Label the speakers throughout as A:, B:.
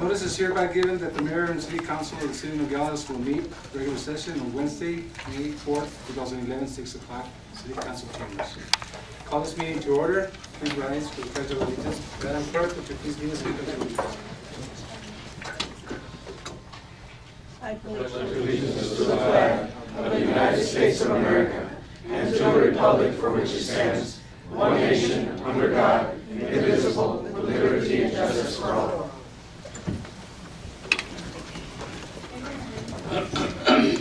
A: Notice is hereby given that the Mayor and City Council of the City of Nogales will meet regular session on Wednesday, May 4th, 2011, 6 o'clock, City Council chambers. Call this meeting to order. Please rise for the Pledge of Allegiance. Madam Clerk, would you please give us the Pledge of Allegiance?
B: I pledge allegiance to the flag of the United States of America and to the republic for which it stands, one nation, under God, indivisible, with liberty and justice for all.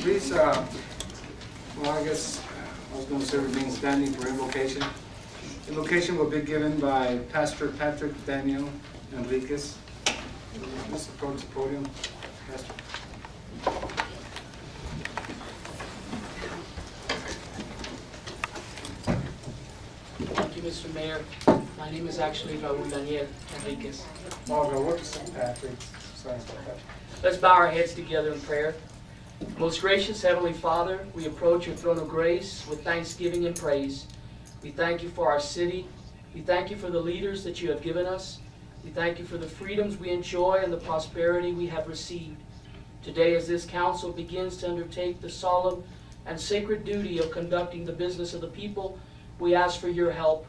A: Please, I guess I was going to say remain standing for invocation. Invocation will be given by Pastor Patrick Daniel Enriquez. Let's approach the podium, Pastor.
C: Thank you, Mr. Mayor. My name is actually Raul Daniel Enriquez.
A: Whoops, Patrick. Sorry about that.
C: Let's bow our heads together in prayer. Most gracious Heavenly Father, we approach your throne of grace with thanksgiving and praise. We thank you for our city. We thank you for the leaders that you have given us. We thank you for the freedoms we enjoy and the prosperity we have received. Today, as this council begins to undertake the solemn and sacred duty of conducting the business of the people, we ask for your help.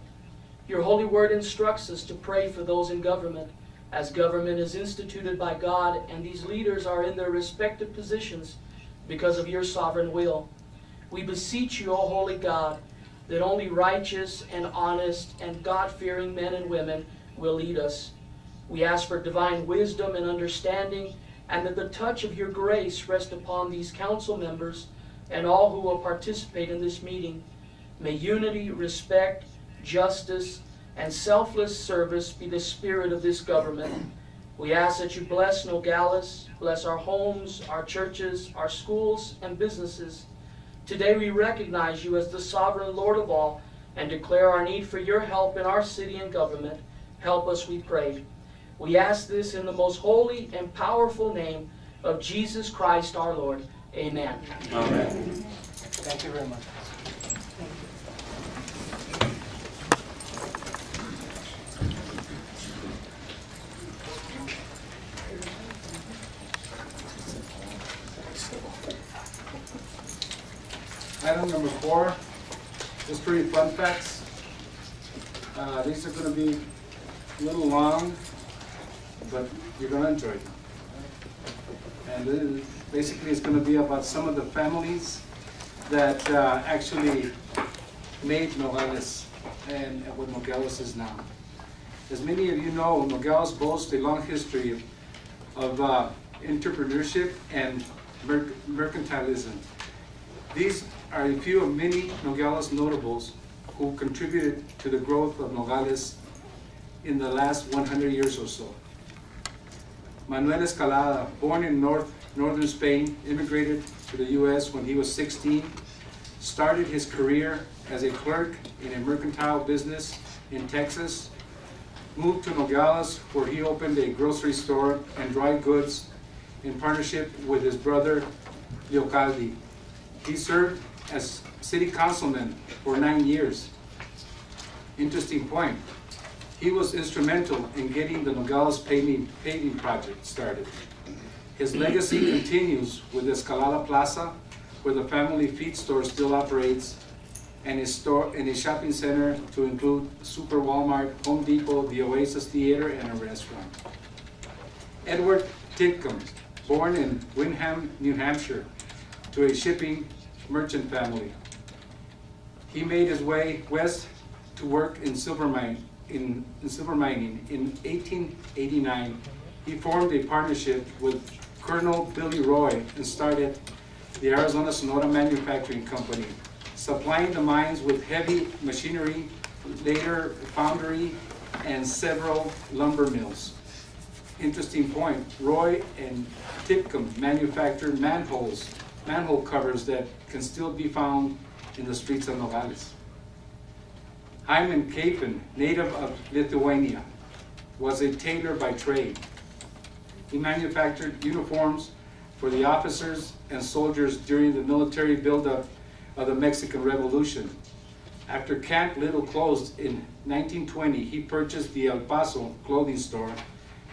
C: Your holy word instructs us to pray for those in government, as government is instituted by God and these leaders are in their respective positions because of your sovereign will. We beseech you, O holy God, that only righteous and honest and God-fearing men and women will lead us. We ask for divine wisdom and understanding, and that the touch of your grace rest upon these council members and all who will participate in this meeting. May unity, respect, justice, and selfless service be the spirit of this government. We ask that you bless Nogales, bless our homes, our churches, our schools, and businesses. Today we recognize you as the sovereign Lord of all and declare our need for your help in our city and government. Help us, we pray. We ask this in the most holy and powerful name of Jesus Christ our Lord. Amen.
A: Amen. Thank you very much. Item number 4, just pretty fun facts. These are going to be a little long, but you're going to enjoy them. And basically it's going to be about some of the families that actually made Nogales and what Nogales is now. As many of you know, Nogales boasts a long history of entrepreneurship and mercantilism. These are a few of many Nogales notables who contributed to the growth of Nogales in the last 100 years or so. Manuel Escalada, born in northern Spain, immigrated to the U.S. when he was 16, started his career as a clerk in a mercantile business in Texas, moved to Nogales where he opened a grocery store and dry goods in partnership with his brother Leocaldi. He served as city councilman for 9 years. Interesting point. He was instrumental in getting the Nogales paving project started. His legacy continues with Escalada Plaza, where the family feed store still operates, and a shopping center to include Super Walmart, Home Depot, the Oasis Theater, and a restaurant. Edward Titcomb, born in Windham, New Hampshire, to a shipping merchant family. He made his way west to work in silver mining. In 1889, he formed a partnership with Colonel Billy Roy and started the Arizona Sonora Manufacturing Company, supplying the mines with heavy machinery, later foundry, and several lumber mills. Interesting point, Roy and Titcomb manufactured manhole covers that can still be found in the streets of Nogales. Hyman Kapin, native of Lithuania, was a tailor by trade. He manufactured uniforms for the officers and soldiers during the military buildup of the Mexican Revolution. After Camp Little closed in 1920, he purchased the El Paso clothing store.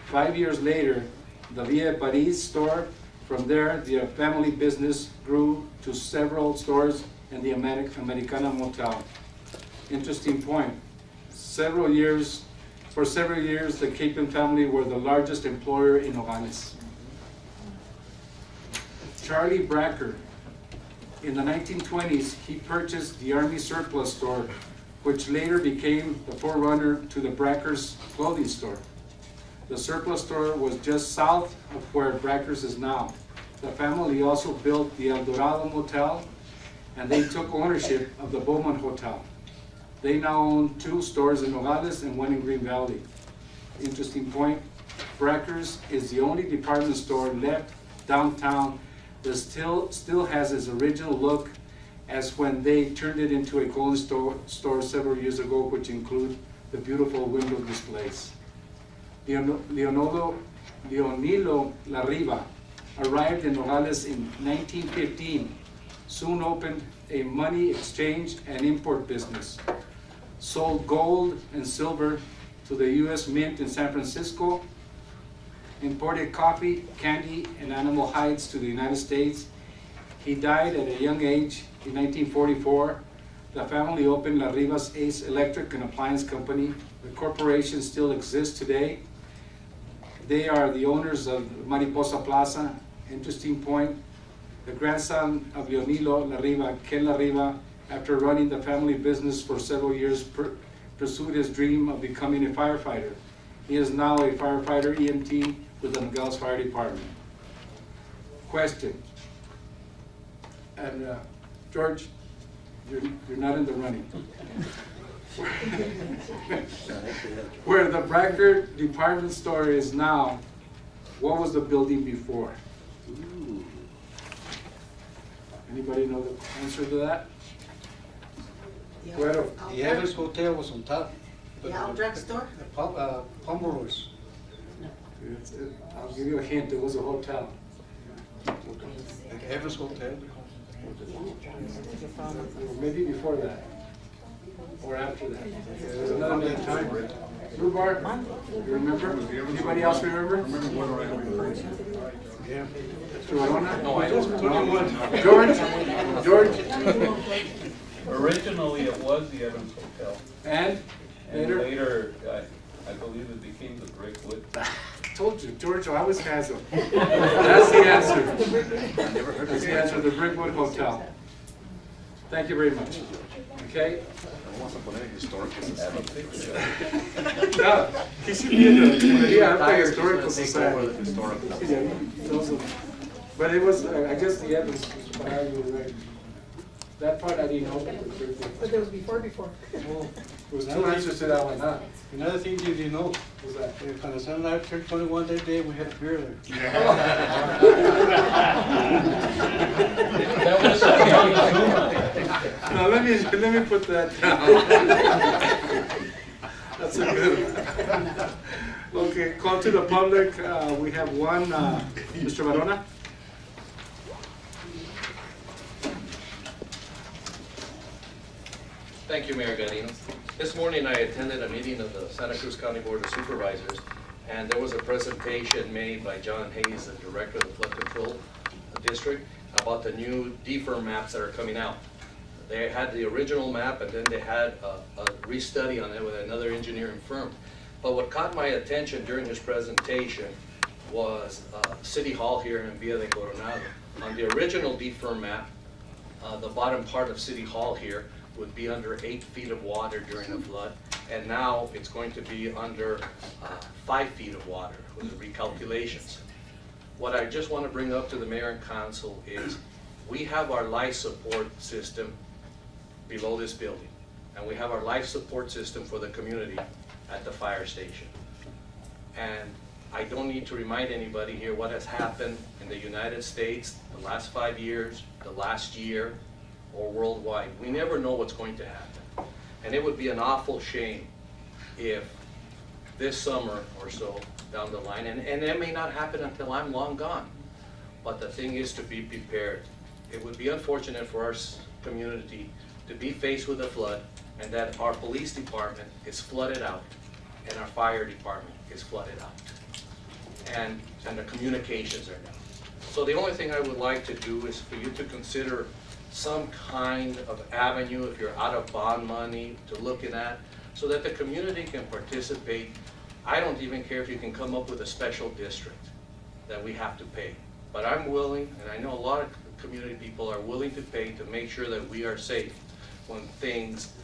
A: 5 years later, the Villa Paris store. From there, the family business grew to several stores in the Americana Motel. Interesting point. For several years, the Capon family were the largest employer in Nogales. Charlie Bracker. In the 1920s, he purchased the Army Surplus store, which later became the forerunner to the Bracker's clothing store. The surplus store was just south of where Bracker's is now. The family also built the El Dorado Motel, and they took ownership of the Bowman Hotel. They now own 2 stores in Nogales and 1 in Green Valley. Interesting point, Bracker's is the only department store left downtown that still has its original look as when they turned it into a clothing store several years ago, which include the beautiful window displays. Leonilo Larriba arrived in Nogales in 1915, soon opened a money exchange and import business, sold gold and silver to the U.S. Mint in San Francisco, imported coffee, candy, and animal hides to the United States. He died at a young age in 1944. The family opened Larriba's Ace Electric and Appliance Company. The corporation still exists today. They are the owners of Mariposa Plaza. Interesting point, the grandson of Leonilo Larriba, Ken Larriba, after running the family business for several years, pursued his dream of becoming a firefighter. He is now a firefighter EMT with the Nogales Fire Department. Question, and George, you're not in the running. Where the Bracker department store is now, what was the building before? Anybody know the answer to that? Where
D: The Evans Hotel was on top.
E: The Al drugstore?
D: Pomeroy's.
A: I'll give you a hint, it was a hotel.
D: The Evans Hotel.
A: Or maybe before that, or after that. It was another name.
D: Time.
A: Blue Bar, you remember? Anybody else remember?
D: Yeah.
A: Corona?
B: No, I don't.
A: George?
F: Originally, it was the Evans Hotel,
A: And
F: and
A: later?
F: later, I believe it became the Brickwood.
A: Told you, George always has them. That's the answer. That's the answer, the Brickwood Hotel. Thank you very much. Okay? No, he should be in the Historical Society. Yeah, those are- But it was, I guess the Evans, but I was right. That part I didn't know.
E: But there was before.
D: Oh,
A: There was 2 answers to that one, huh?
D: another thing you didn't know,
A: Was that?
D: when the Sun Life turned 21 that day, we had beer there.
F: That was
A: Now, let me put that down. That's a good one. Okay, call to the public. We have one, Mr. Varona.
G: Thank you, Mayor Galinos. This morning I attended a meeting of the Santa Cruz County Board of Supervisors, and there was a presentation made by John Hayes, the Director of the Flood Control District, about the new DFIR maps that are coming out. They had the original map, and then they had a restudy on it with another engineering firm. But what caught my attention during his presentation was City Hall here in Villa de Coronado. On the original DFIR map, the bottom part of City Hall here would be under 8 feet of water during a flood, and now it's going to be under 5 feet of water with the recalculations. What I just want to bring up to the mayor and council is we have our life support system below this building, and we have our life support system for the community at the fire station. And I don't need to remind anybody here what has happened in the United States the last 5 years, the last year, or worldwide. We never know what's going to happen. And it would be an awful shame if this summer or so down the line, and it may not happen until I'm long gone, but the thing is to be prepared. It would be unfortunate for our community to be faced with a flood and that our police department is flooded out and our fire department is flooded out. and the communications are down. So the only thing I would like to do is for you to consider some kind of avenue, if you're out of bond money, to looking at, so that the community can participate. I don't even care if you can come up with a special district that we have to pay. But I'm willing, and I know a lot of community people are willing to pay to make sure that we are safe when things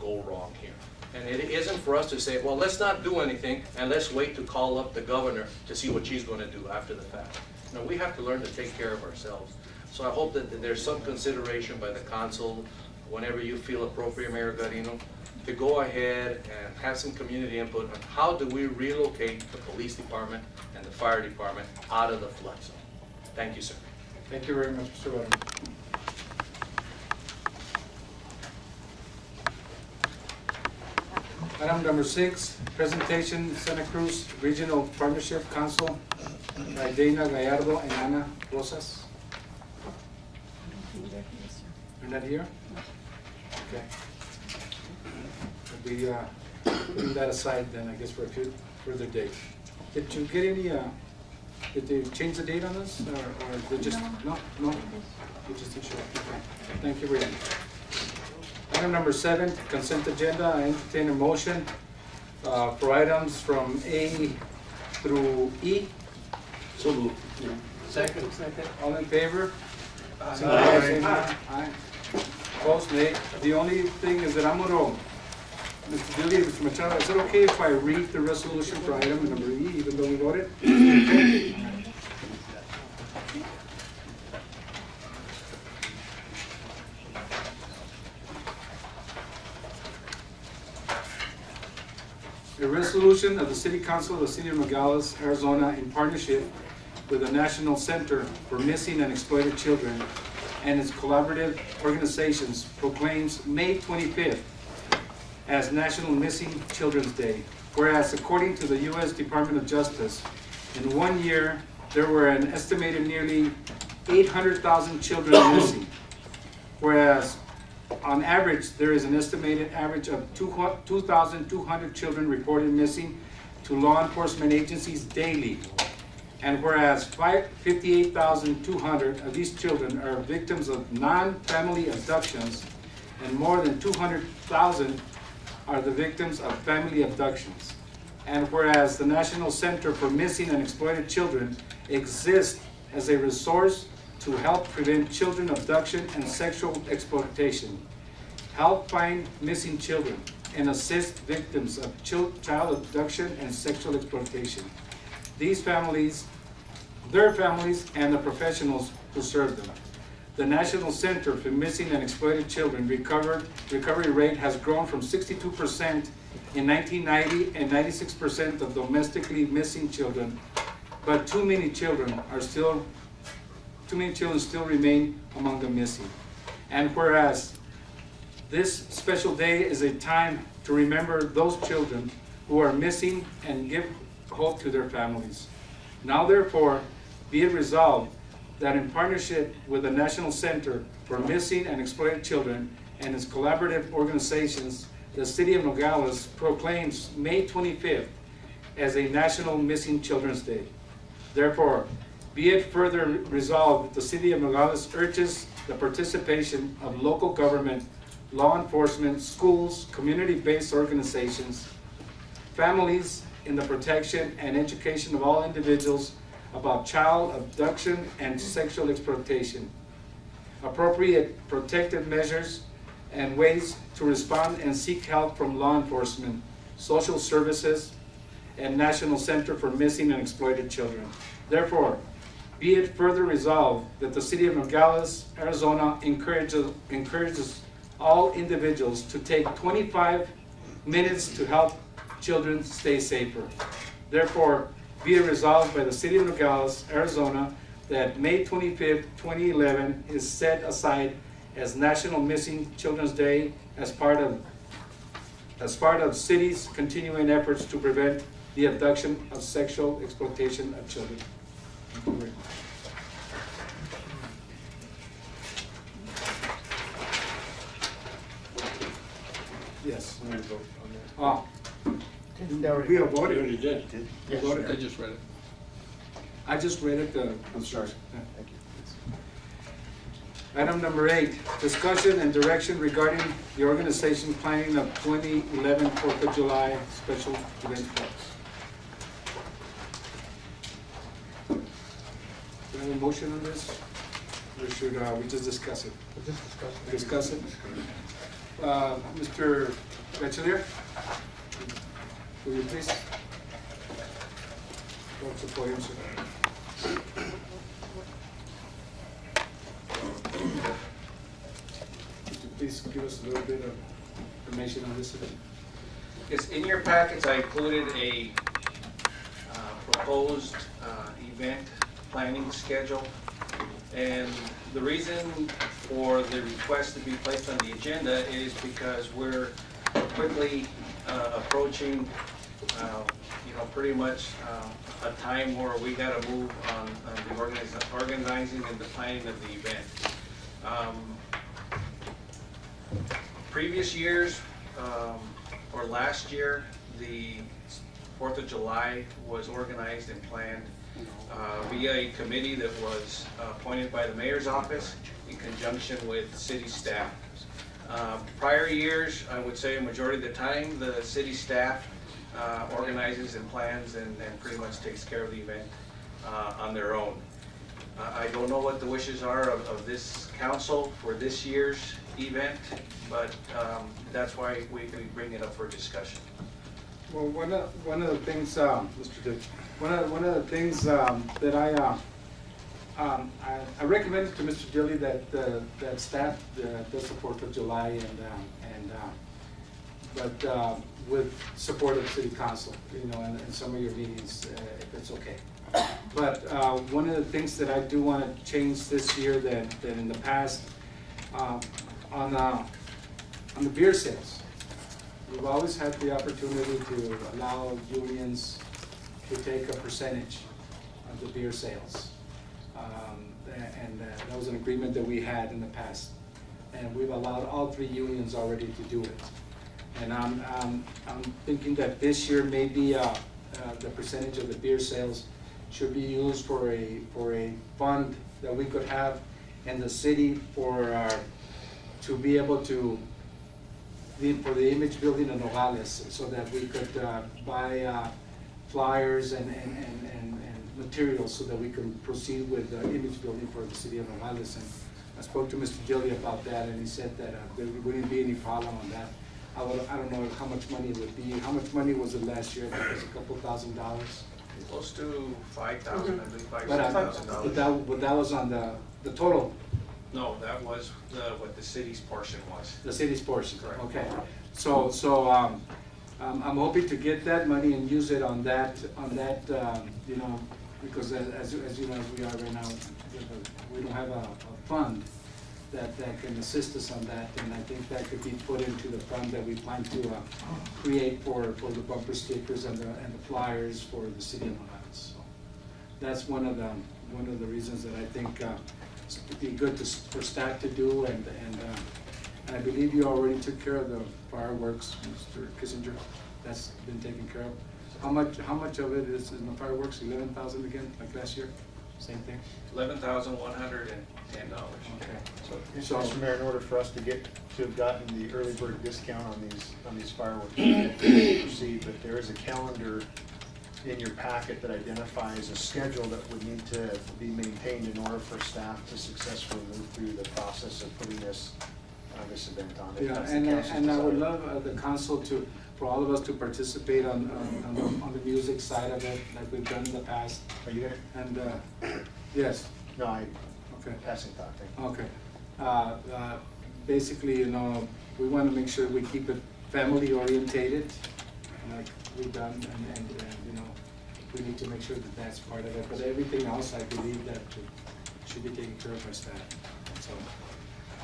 G: go wrong here. And it isn't for us to say, well, let's not do anything and let's wait to call up the governor to see what she's going to do after the fact. No, we have to learn to take care of ourselves. So I hope that there's some consideration by the council, whenever you feel appropriate, Mayor Garino, to go ahead and have some community input on how do we relocate the police department and the fire department out of the flood zone. Thank you, sir.
A: Thank you very much, Mr. Warren. Item number 6, presentation Santa Cruz Regional Partnership Council by Dana Gallardo and Ana Rosas. You're not here? Okay. We'll be putting that aside then, I guess, for a further date. Did you get any, did they change the date on this, or they just, no? You just didn't show up. Okay. Thank you very much. Item number 7, consent agenda. I entertain a motion for items from A through E.
D: So moved.
A: Second. All in favor? Aye. Opposed, nay. The only thing is that I'm gonna, Mr. Dilly, Mr. Machado, is it okay if I read the resolution for item number E, even though we voted? A resolution of the City Council of the City of Nogales, Arizona, in partnership with the National Center for Missing and Exploited Children and its collaborative organizations proclaims May 25th as National Missing Children's Day. Whereas according to the U.S. Department of Justice, in 1 year, there were an estimated nearly 800,000 children missing. Whereas on average, there is an estimated average of 2,200 children reported missing to law enforcement agencies daily. And whereas 58,200 of these children are victims of non-family abductions, and more than 200,000 are the victims of family abductions. And whereas the National Center for Missing and Exploited Children exists as a resource to help prevent children abduction and sexual exploitation, help find missing children, and assist victims of child abduction and sexual exploitation. These families, their families, and the professionals who serve them. The National Center for Missing and Exploited Children recovery rate has grown from 62% in 1990 and 96% of domestically missing children, but too many children still remain among the missing. And whereas this special day is a time to remember those children who are missing and give hope to their families. Now therefore, be it resolved that in partnership with the National Center for Missing and Exploited Children and its collaborative organizations, the City of Nogales proclaims May 25th as a National Missing Children's Day. Therefore, be it further resolved that the City of Nogales urges the participation of local government, law enforcement, schools, community-based organizations, families in the protection and education of all individuals about child abduction and sexual exploitation, appropriate protective measures and ways to respond and seek help from law enforcement, social services, and National Center for Missing and Exploited Children. Therefore, be it further resolved that the City of Nogales, Arizona encourages all individuals to take 25 minutes to help children stay safer. Therefore, be it resolved by the City of Nogales, Arizona, that May 25th, 2011 is set aside as National Missing Children's Day as part of city's continuing efforts to prevent the abduction of sexual exploitation of children. Thank you very much. Yes. Oh. We have voted.
D: already did.
A: We voted.
H: I just read it.
A: I just read it, I'm sorry.
D: Thank you.
A: Item number 8, discussion and direction regarding the organization planning of 2011 4th of July special event clubs. Do I have a motion on this? Or should we just discuss it? Discuss it? Mr. Bachelier, will you please? Don't support him, sir. Could you please give us a little bit of information on this event?
G: Yes, in your packets, I included a proposed event planning schedule. And the reason for the request to be placed on the agenda is because we're quickly approaching, pretty much a time where we got to move on the organizing and the planning of the event. Previous years, or last year, the 4th of July was organized and planned via a committee that was appointed by the mayor's office in conjunction with city staff. Prior years, I would say a majority of the time, the city staff organizes and plans and pretty much takes care of the event on their own. I don't know what the wishes are of this council for this year's event, but that's why we bring it up for discussion.
A: Well, one of the things, Mr. Dick, one of the things that I recommended to Mr. Dilly that that staff does the 4th of July but with support of the city council, and some of your meetings, if it's okay. But one of the things that I do want to change this year that in the past, on the beer sales, we've always had the opportunity to allow unions to take a percentage of the beer sales. That was an agreement that we had in the past. And we've allowed all 3 unions already to do it. And I'm thinking that this year maybe the percentage of the beer sales should be used for a fund that we could have in the city to be able to for the image building in Nogales, so that we could buy flyers and materials so that we can proceed with the image building for the city of Nogales. And I spoke to Mr. Gilly about that, and he said that there wouldn't be any problem on that. I don't know how much money it would be. How much money was it last year? I think it was a couple $1,000s.
G: Close to 5,000, I believe,
A: But
G: $6,000.
A: that was on the total.
G: No, that was what the city's portion was.
A: The city's portion.
G: Correct.
A: Okay. So I'm hoping to get that money and use it on that, because as you know, as we are right now, we don't have a fund that can assist us on that, and I think that could be put into the fund that we plan to create for the bumper stickers and the flyers for the city of Nogales. So that's one of the reasons that I think it'd be good for staff to do, and I believe you already took care of the fireworks, Mr. Kissinger. That's been taken care of. How much of it is in the fireworks? 11,000 again, like last year? Same thing?
G: $11,110.
A: Okay.
H: So, Mr. Mayor, in order for us to have gotten the early bird discount on these fireworks, we have to proceed, but there is a calendar in your packet that identifies a schedule that would need to be maintained in order for staff to successfully move through the process of putting this event on.
A: Yeah, and I would love the council for all of us to participate on the music side of it, like we've done in the past.
H: Are you there?
A: And, yes.
H: No,
A: Okay.
H: passing thought, thank you.
A: Okay. Basically, we want to make sure we keep it family orientated, like we've done, and we need to make sure that that's part of it. But everything else, I believe that should be taken care of by staff. So,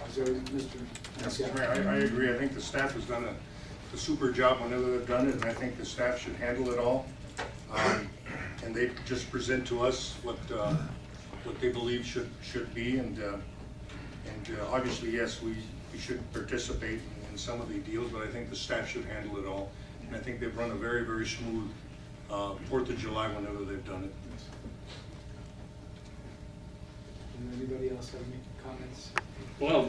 A: is there, Mr.
I: Yes, Mayor, I agree. I think the staff has done a super job whenever they've done it, and I think the staff should handle it all. And they just present to us what they believe should be, and obviously, yes, we should participate in some of the deals, but I think the staff should handle it all. And I think they've run a very, very smooth 4th of July whenever they've done it.
A: Anybody else have any comments?
J: Well,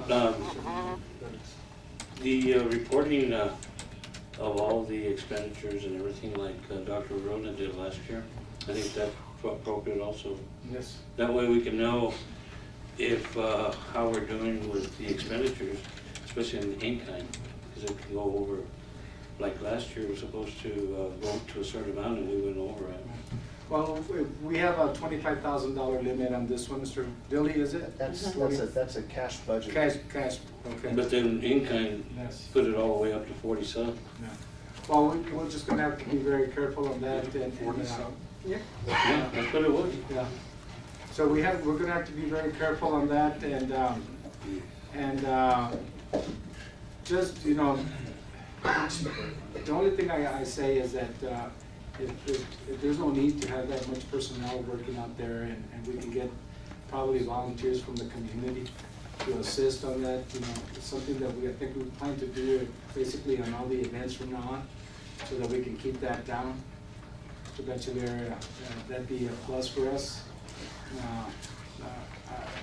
J: the reporting of all the expenditures and everything like Dr. Rona did last year, I think that's appropriate also.
A: Yes.
J: That way we can know if, how we're doing with the expenditures, especially in the in-kind, because it can go over, like last year, we're supposed to go to a certain amount and we went over it.
A: Well, we have a $25,000 limit on this one, Mr. Dilly, is it?
H: That's a cash budget.
A: Cash, okay.
J: But then in-kind,
A: Yes.
J: put it all the way up to 47.
A: Yeah. Well, we're just gonna have to be very careful on that and.
I: 47?
A: Yeah.
J: Yeah, that's what it was.
A: Yeah. So we're gonna have to be very careful on that and just, you know, the only thing I say is that if there's no need to have that much personnel working out there and we can get probably volunteers from the community to assist on that, you know, it's something that I think we plan to do basically on all the events from now on so that we can keep that down. Mr. Bachiller, that'd be a plus for us.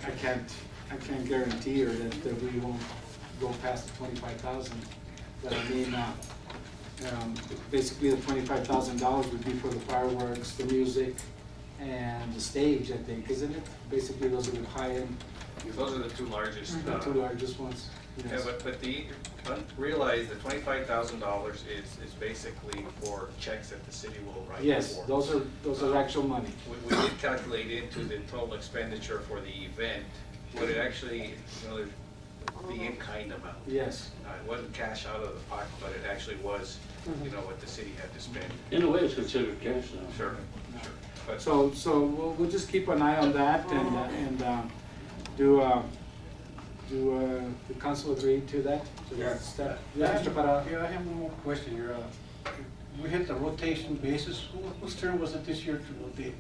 A: I can't guarantee her that we won't go past the 25,000. But I mean, basically the $25,000 would be for the fireworks, the music, and the stage, I think, isn't it? Basically, those are the high-end,
K: Those are the two largest.
A: the two largest ones.
K: Yeah,
A: Yes.
K: but realize the $25,000 is basically for checks that the city will write for.
A: Yes, those are actual money.
K: We did calculate into the total expenditure for the event, but it actually, you know, the in-kind amount.
A: Yes.
K: It wasn't cash out of the pocket, but it actually was, you know, what the city had to spend.
J: In a way, it's considered cash now.
K: Sure, sure. But
A: So we'll just keep an eye on that and do the council agree to that? To that
D: Yeah.
A: step? Yeah, Mr. Parada?
D: Yeah, I have one more question here. We hit the rotation basis. Whose turn was it this year to rotate?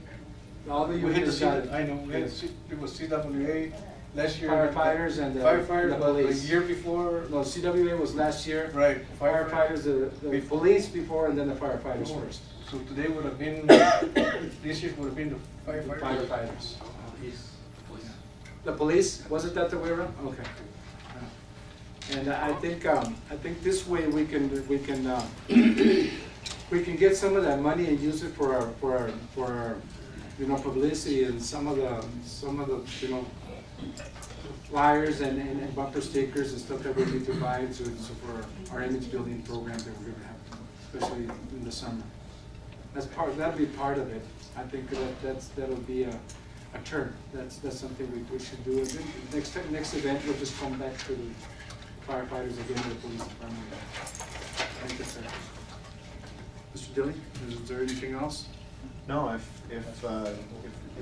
A: All the
D: We hit the
A: unions got it.
D: I know, we had,
A: Yes.
D: it was CWA last year.
A: Firefighters and the
D: Firefighters, but the
A: police.
D: year before,
A: No, CWA was last year.
D: right.
A: Firefighters, the police before, and then the firefighters
D: Oh,
A: first.
D: So today would have been, this year would have been the firefighters.
A: Firefighters. The police, was it that the way around? Okay. And I think this way we can we can get some of that money and use it for our you know, publicity and some of the you know, flyers and bumper stickers and stuff that we need to buy so for our image building program that we're gonna have, especially in the summer. That'll be part of it. I think that'll be a turn. That's something we should do. And then next event, we'll just come back to the firefighters again, the police department. Thank you, sir. Mr. Dilly, is there anything else?
H: No, if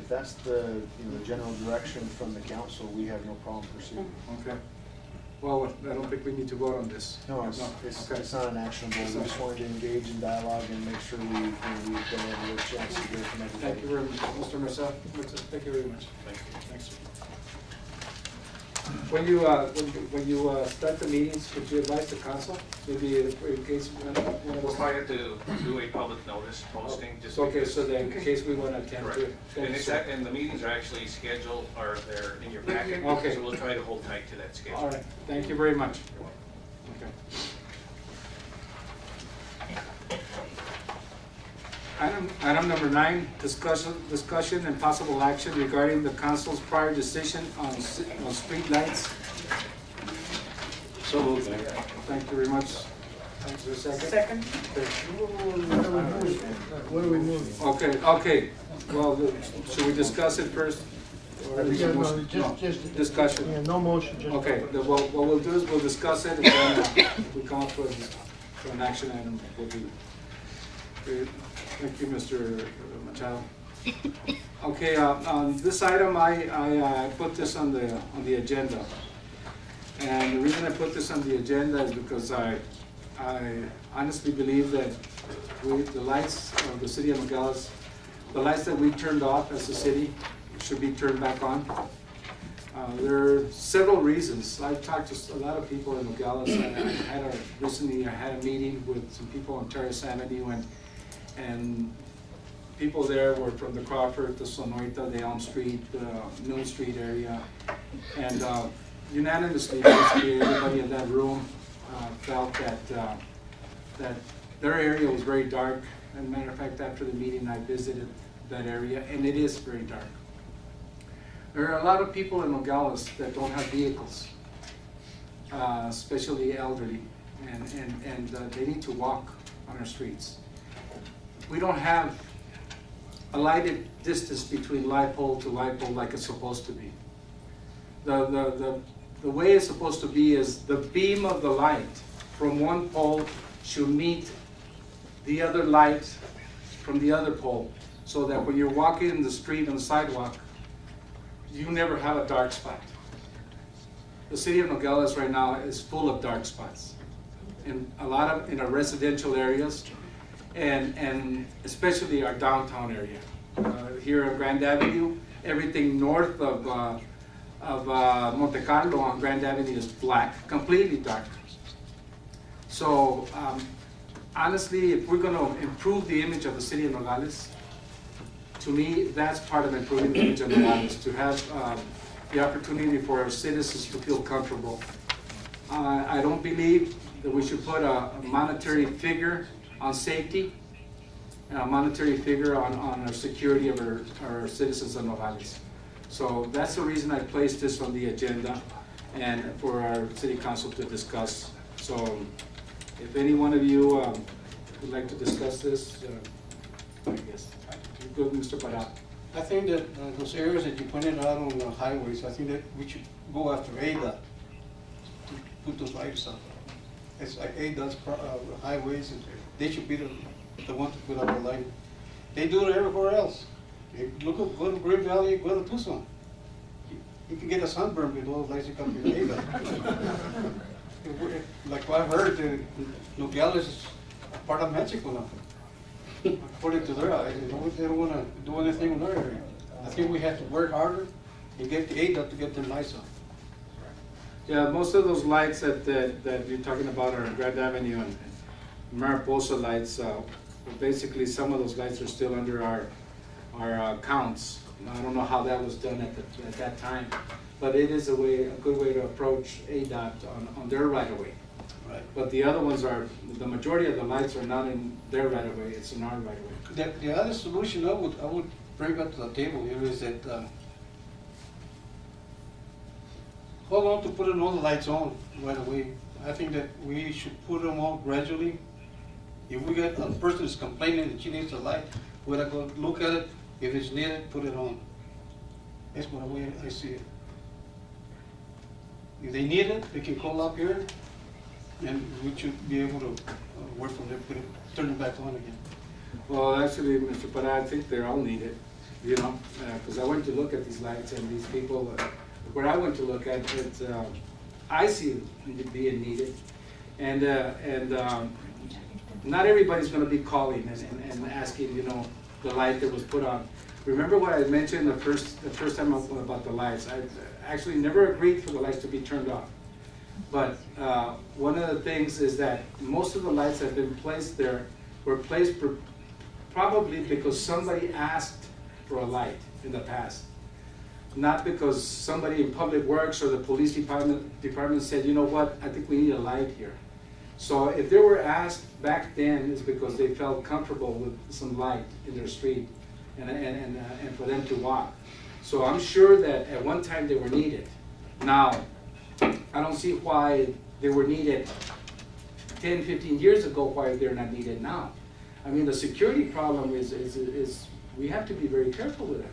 H: that's the, you know, the general direction from the council, we have no problem proceeding.
A: Okay. Well, I don't think we need to vote on this.
H: No, it's
A: Okay.
H: it's not an actionable, we just wanted to engage in dialogue and make sure we've been able to chance to hear from everybody.
A: Thank you very much, Mr. Marcel. Thank you very much.
K: thank you.
A: Thanks, sir. When you start the meetings, could you advise the council, maybe in case one of
K: We'll
A: us.
K: try to do a public notice posting, just
A: Okay,
K: because.
A: so then in case we want to attend
K: Correct.
A: to it. Thank
K: And
A: you,
K: it's,
A: sir.
K: and the meetings are actually scheduled, or they're in your packet.
A: Okay.
K: So we'll try to hold tight to that schedule.
A: All right, thank you very much.
K: You're welcome.
A: Okay. Item number 9, discussion and possible action regarding the council's prior decision on street lights.
J: So moved, Mayor.
A: Thank you very much. Thanks for a second.
E: Second.
D: What are we moving?
A: Okay, well, should we discuss it first? Or is it motion? No, discussion.
D: no motion,
A: Okay, what we'll do is we'll discuss it and then if we come up with an action item, we'll do it. Thank you, Mr. Machado. Okay, on this item, I put this on the agenda. And the reason I put this on the agenda is because I honestly believe that the lights of the city of Nogales, the lights that we turned off as a city should be turned back on. There are several reasons. I've talked to a lot of people in Nogales. Recently I had a meeting with some people on Terrace Avenue and people there were from the Crawford, the Sonoita, the Elm Street, the Mill Street area. And unanimously, basically, everybody in that room felt that their area was very dark. As a matter of fact, after the meeting, I visited that area, and it is very dark. There are a lot of people in Nogales that don't have vehicles, especially elderly, and they need to walk on our streets. We don't have a lighted distance between light pole to light pole like it's supposed to be. The way it's supposed to be is the beam of the light from one pole should meet the other light from the other pole, so that when you're walking in the street on the sidewalk, you never have a dark spot. The city of Nogales right now is full of dark spots, in our residential areas, and especially our downtown area. Here on Grand Avenue, everything north of Monte Carlo on Grand Avenue is black, completely dark. So honestly, if we're going to improve the image of the city of Nogales, to me, that's part of improving the image of Nogales, to have the opportunity for our citizens to feel comfortable. I don't believe that we should put a monetary figure on safety, and a monetary figure on our security of our citizens of Nogales. So that's the reason I placed this on the agenda and for our city council to discuss. So if any one of you would like to discuss this, I guess. Good, Mr. Parra.
D: I think that those areas that you pointed out on the highways, I think that we should go after ADA to put those lights up. It's like ADA's highways, and they should be the one to put up the light. They do it everywhere else. Look at, go to Great Valley, go to Tucson. You can get a sunburn with those lights that come from ADA. Like I heard, Nogales is a part of Mexico now. According to their eyes, they don't want to do anything in their area. I think we have to work harder and get the ADA to get them lights up.
A: Yeah, most of those lights that you're talking about are on Grand Avenue and Mariposa lights. Basically, some of those lights are still under our counts. I don't know how that was done at that time, but it is a good way to approach ADOT on their right of way.
D: Right.
A: But the other ones the majority of the lights are not in their right of way, it's in our right of way.
D: The other solution I would bring up to the table here is that hold on to putting all the lights on right away. I think that we should put them on gradually. If we get a person that's complaining that she needs a light, we gotta go look at it. If it's needed, put it on. That's the way I see it. If they need it, they can call up here, and we should be able to work from there, turn it back on again.
A: Well, actually, Mr. Parra, I think they're all needed, you know, because I went to look at these lights and these people, where I went to look at it, I see it being needed. And not everybody's going to be calling and asking, you know, the light that was put on. Remember what I mentioned the first time about the lights? I actually never agreed for the lights to be turned off. But one of the things is that most of the lights that have been placed there were placed probably because somebody asked for a light in the past. Not because somebody in Public Works or the police department said, you know what, I think we need a light here. So if they were asked back then, it's because they felt comfortable with some light in their street and for them to walk. So I'm sure that at one time they were needed. Now, I don't see why they were needed 10, 15 years ago, why they're not needed now. I mean, the security problem is we have to be very careful with it.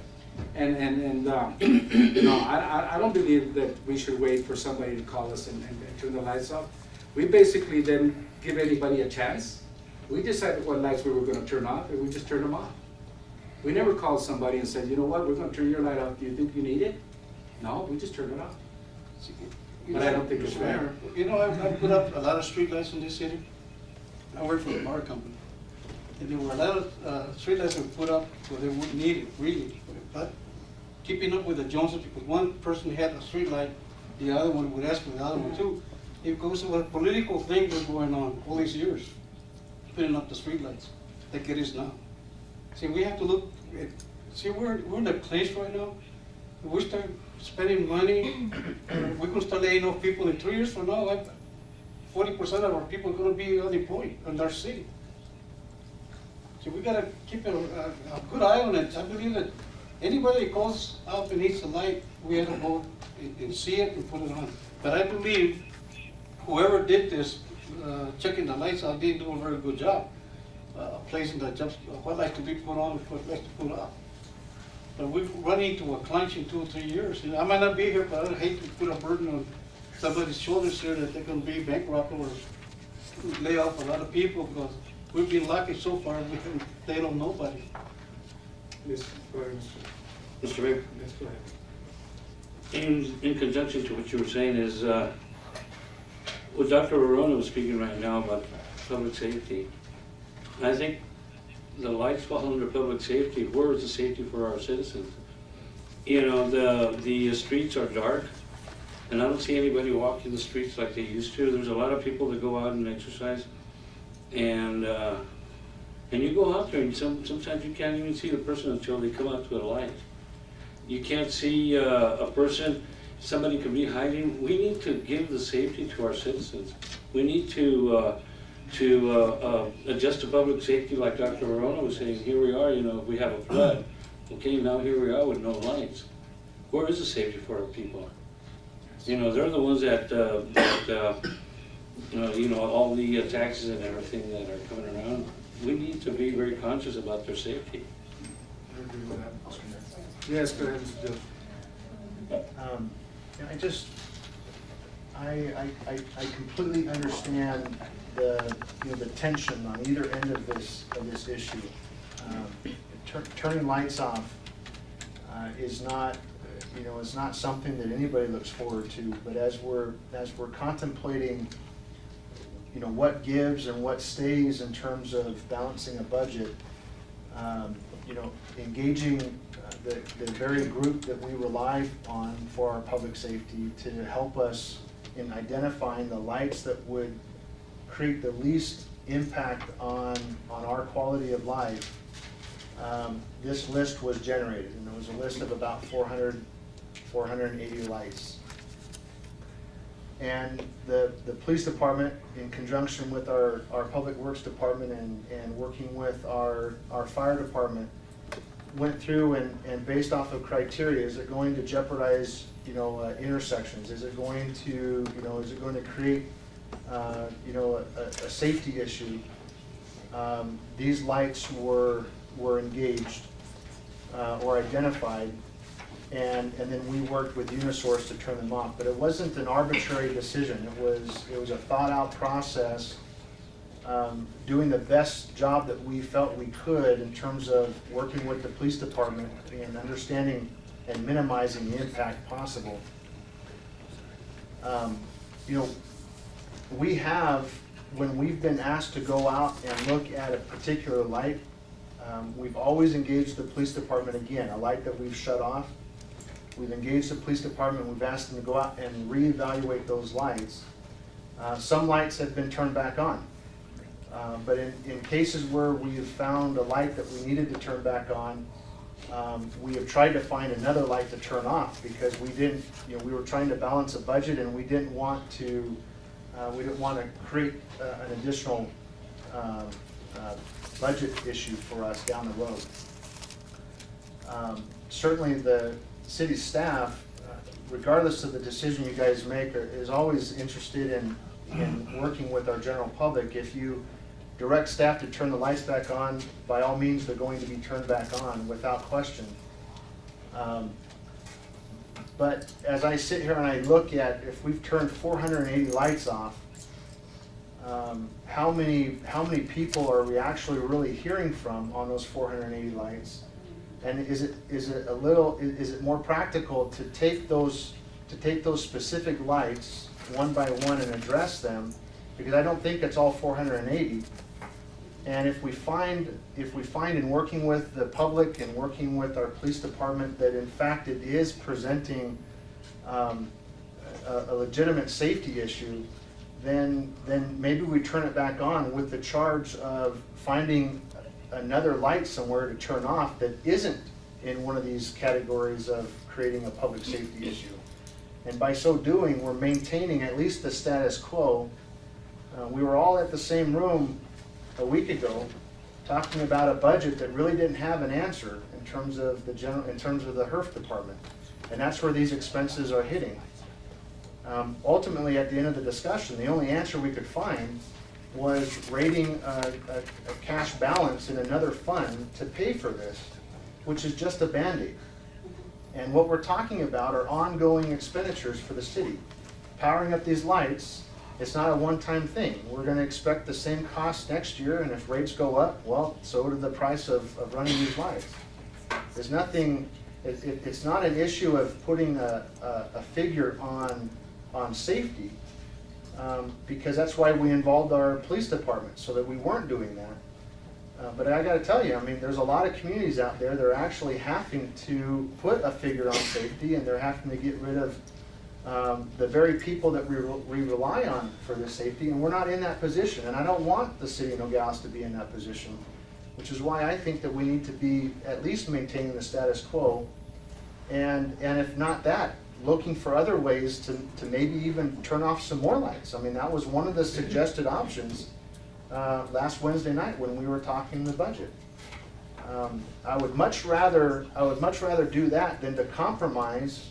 A: And you know, I don't believe that we should wait for somebody to call us and turn the lights off. We basically didn't give anybody a chance. We decided what lights we were going to turn off, and we just turned them off. We never called somebody and said, you know what, we're going to turn your light off. Do you think you need it? No, we just turned it off. But I don't think it's fair.
D: You know, I put up a lot of street lights in this city. I work for a power company. And there were a lot of street lights that were put up so they wouldn't need it, really. But keeping up with the Joneses, because one person had a street light, the other one would ask for the other one too. It goes to a political thing that's going on all these years, putting up the street lights like it is now. See, we have to look at, see, we're in a place right now, if we start spending money, we're gonna start laying off people in 3 years from now, 40% of our people are gonna be unemployed in our city. So we gotta keep a good eye on it. I believe that anybody that calls up and needs a light, we have to go and see it and put it on. But I believe whoever did this, checking the lights out, didn't do a very good job. Placing the jumps, what lights to be put on, what lights to put off. But we've run into a crunch in 2 or 3 years. I might not be here, but I'd hate to put a burden on somebody's shoulders here that they're gonna be bankrupt or lay off a lot of people, because we've been lucky so far, we haven't laid off nobody.
A: Yes, go ahead,
J: Mr. Mayor,
A: Yes, go ahead.
J: in conjunction to what you were saying is, what Dr. Arona was speaking right now about public safety. I think the lights fall under public safety. Where is the safety for our citizens? You know, the streets are dark, and I don't see anybody walking the streets like they used to. There's a lot of people that go out and exercise, and you go out there, and sometimes you can't even see the person until they come out to a light. You can't see a person. Somebody could be hiding. We need to give the safety to our citizens. We need to adjust to public safety, like Dr. Arona was saying. Here we are, you know, we have a flood. Okay, now here we are with no lights. Where is the safety for our people? You know, they're the ones that you know, all the taxes and everything that are coming around. We need to be very conscious about their safety.
A: I agree with that, Mr. Mayor. Yes, go ahead, Mr. Judge.
H: I completely understand the tension on either end of this issue. Turning lights off is not something that anybody looks forward to. But as we're contemplating, what gives and what stays in terms of balancing a budget, engaging the very group that we rely on for our public safety to help us in identifying the lights that would create the least impact on our quality of life. This list was generated, and it was a list of about 480 lights. And the police department, in conjunction with our public works department and working with our fire department, went through and based off of criteria, is it going to jeopardize intersections? Is it going to create a safety issue? These lights were engaged or identified, and then we worked with Unisource to turn them off. But it wasn't an arbitrary decision. It was a thought out process, doing the best job that we felt we could in terms of working with the police department and understanding and minimizing the impact possible. We have, when we've been asked to go out and look at a particular light, we've always engaged the police department again, a light that we've shut off. We've engaged the police department, we've asked them to go out and reevaluate those lights. Some lights have been turned back on. But in cases where we have found a light that we needed to turn back on, we have tried to find another light to turn off, because we didn't, we were trying to balance a budget, and we didn't want to create an additional budget issue for us down the road. Certainly the city staff, regardless of the decision you guys make, is always interested in working with our general public. If you direct staff to turn the lights back on, by all means, they're going to be turned back on without question. But as I sit here and I look at, if we've turned 480 lights off, how many people are we actually really hearing from on those 480 lights? And is it more practical to take those specific lights one by one and address them? Because I don't think it's all 480. And if we find in working with the public and working with our police department that in fact it is presenting a legitimate safety issue, then maybe we turn it back on with the charge of finding another light somewhere to turn off that isn't in one of these categories of creating a public safety issue. And by so doing, we're maintaining at least the status quo. We were all at the same room a week ago talking about a budget that really didn't have an answer in terms of the HERF department. And that's where these expenses are hitting. Ultimately, at the end of the discussion, the only answer we could find was rating a cash balance in another fund to pay for this, which is just a Band-Aid. And what we're talking about are ongoing expenditures for the city. Powering up these lights, it's not a one-time thing. We're going to expect the same cost next year, and if rates go up, well, so do the price of running these lights. There's nothing, it's not an issue of putting a figure on safety, because that's why we involved our police department, so that we weren't doing that. But I gotta tell you, I mean, there's a lot of communities out there that are actually having to put a figure on safety, and they're having to get rid of the very people that we rely on for this safety, and we're not in that position. And I don't want the city of Nogales to be in that position, which is why I think that we need to be at least maintaining the status quo, and if not that, looking for other ways to maybe even turn off some more lights. I mean, that was one of the suggested options last Wednesday night when we were talking the budget. I would much rather do that than to compromise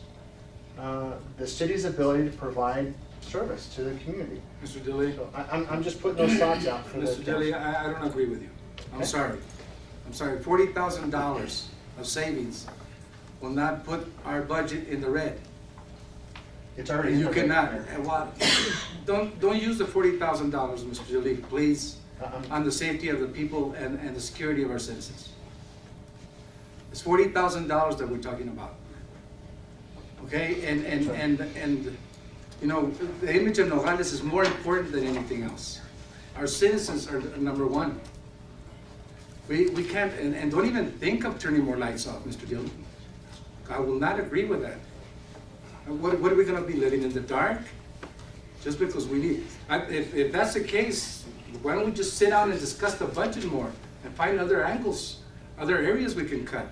H: the city's ability to provide service to the community.
A: Mr. Dilly?
H: So I'm just putting those thoughts out for
A: Mr. Dilly, I don't agree with you. I'm sorry. $40,000 of savings will not put our budget in the red.
H: It's already.
A: You cannot. Don't use the $40,000, Mr. Dilly, please, on the safety of the people and the security of our citizens. It's $40,000 that we're talking about. Okay, and you know, the image of Nogales is more important than anything else. Our citizens are number one. We can't, and don't even think of turning more lights off, Mr. Dillon. I will not agree with that. What are we going to be, living in the dark? Just because we need, if that's the case, why don't we just sit down and discuss the budget more and find other angles, other areas we can cut?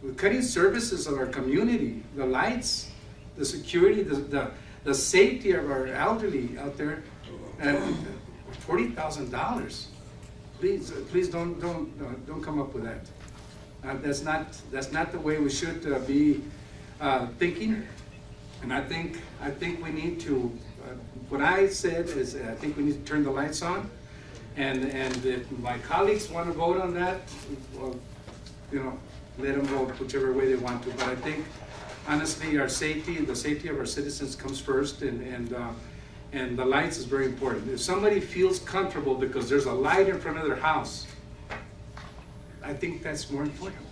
A: We're cutting services of our community, the lights, the security, the safety of our elderly out there, and $40,000. Please don't come up with that. That's not the way we should be thinking. And I think we need to. What I said is, I think we need to turn the lights on, and if my colleagues want to vote on that, well, you know, let them vote whichever way they want to. But I think, honestly, our safety, the safety of our citizens comes first, and the lights is very important. If somebody feels comfortable because there's a light in front of their house, I think that's more important.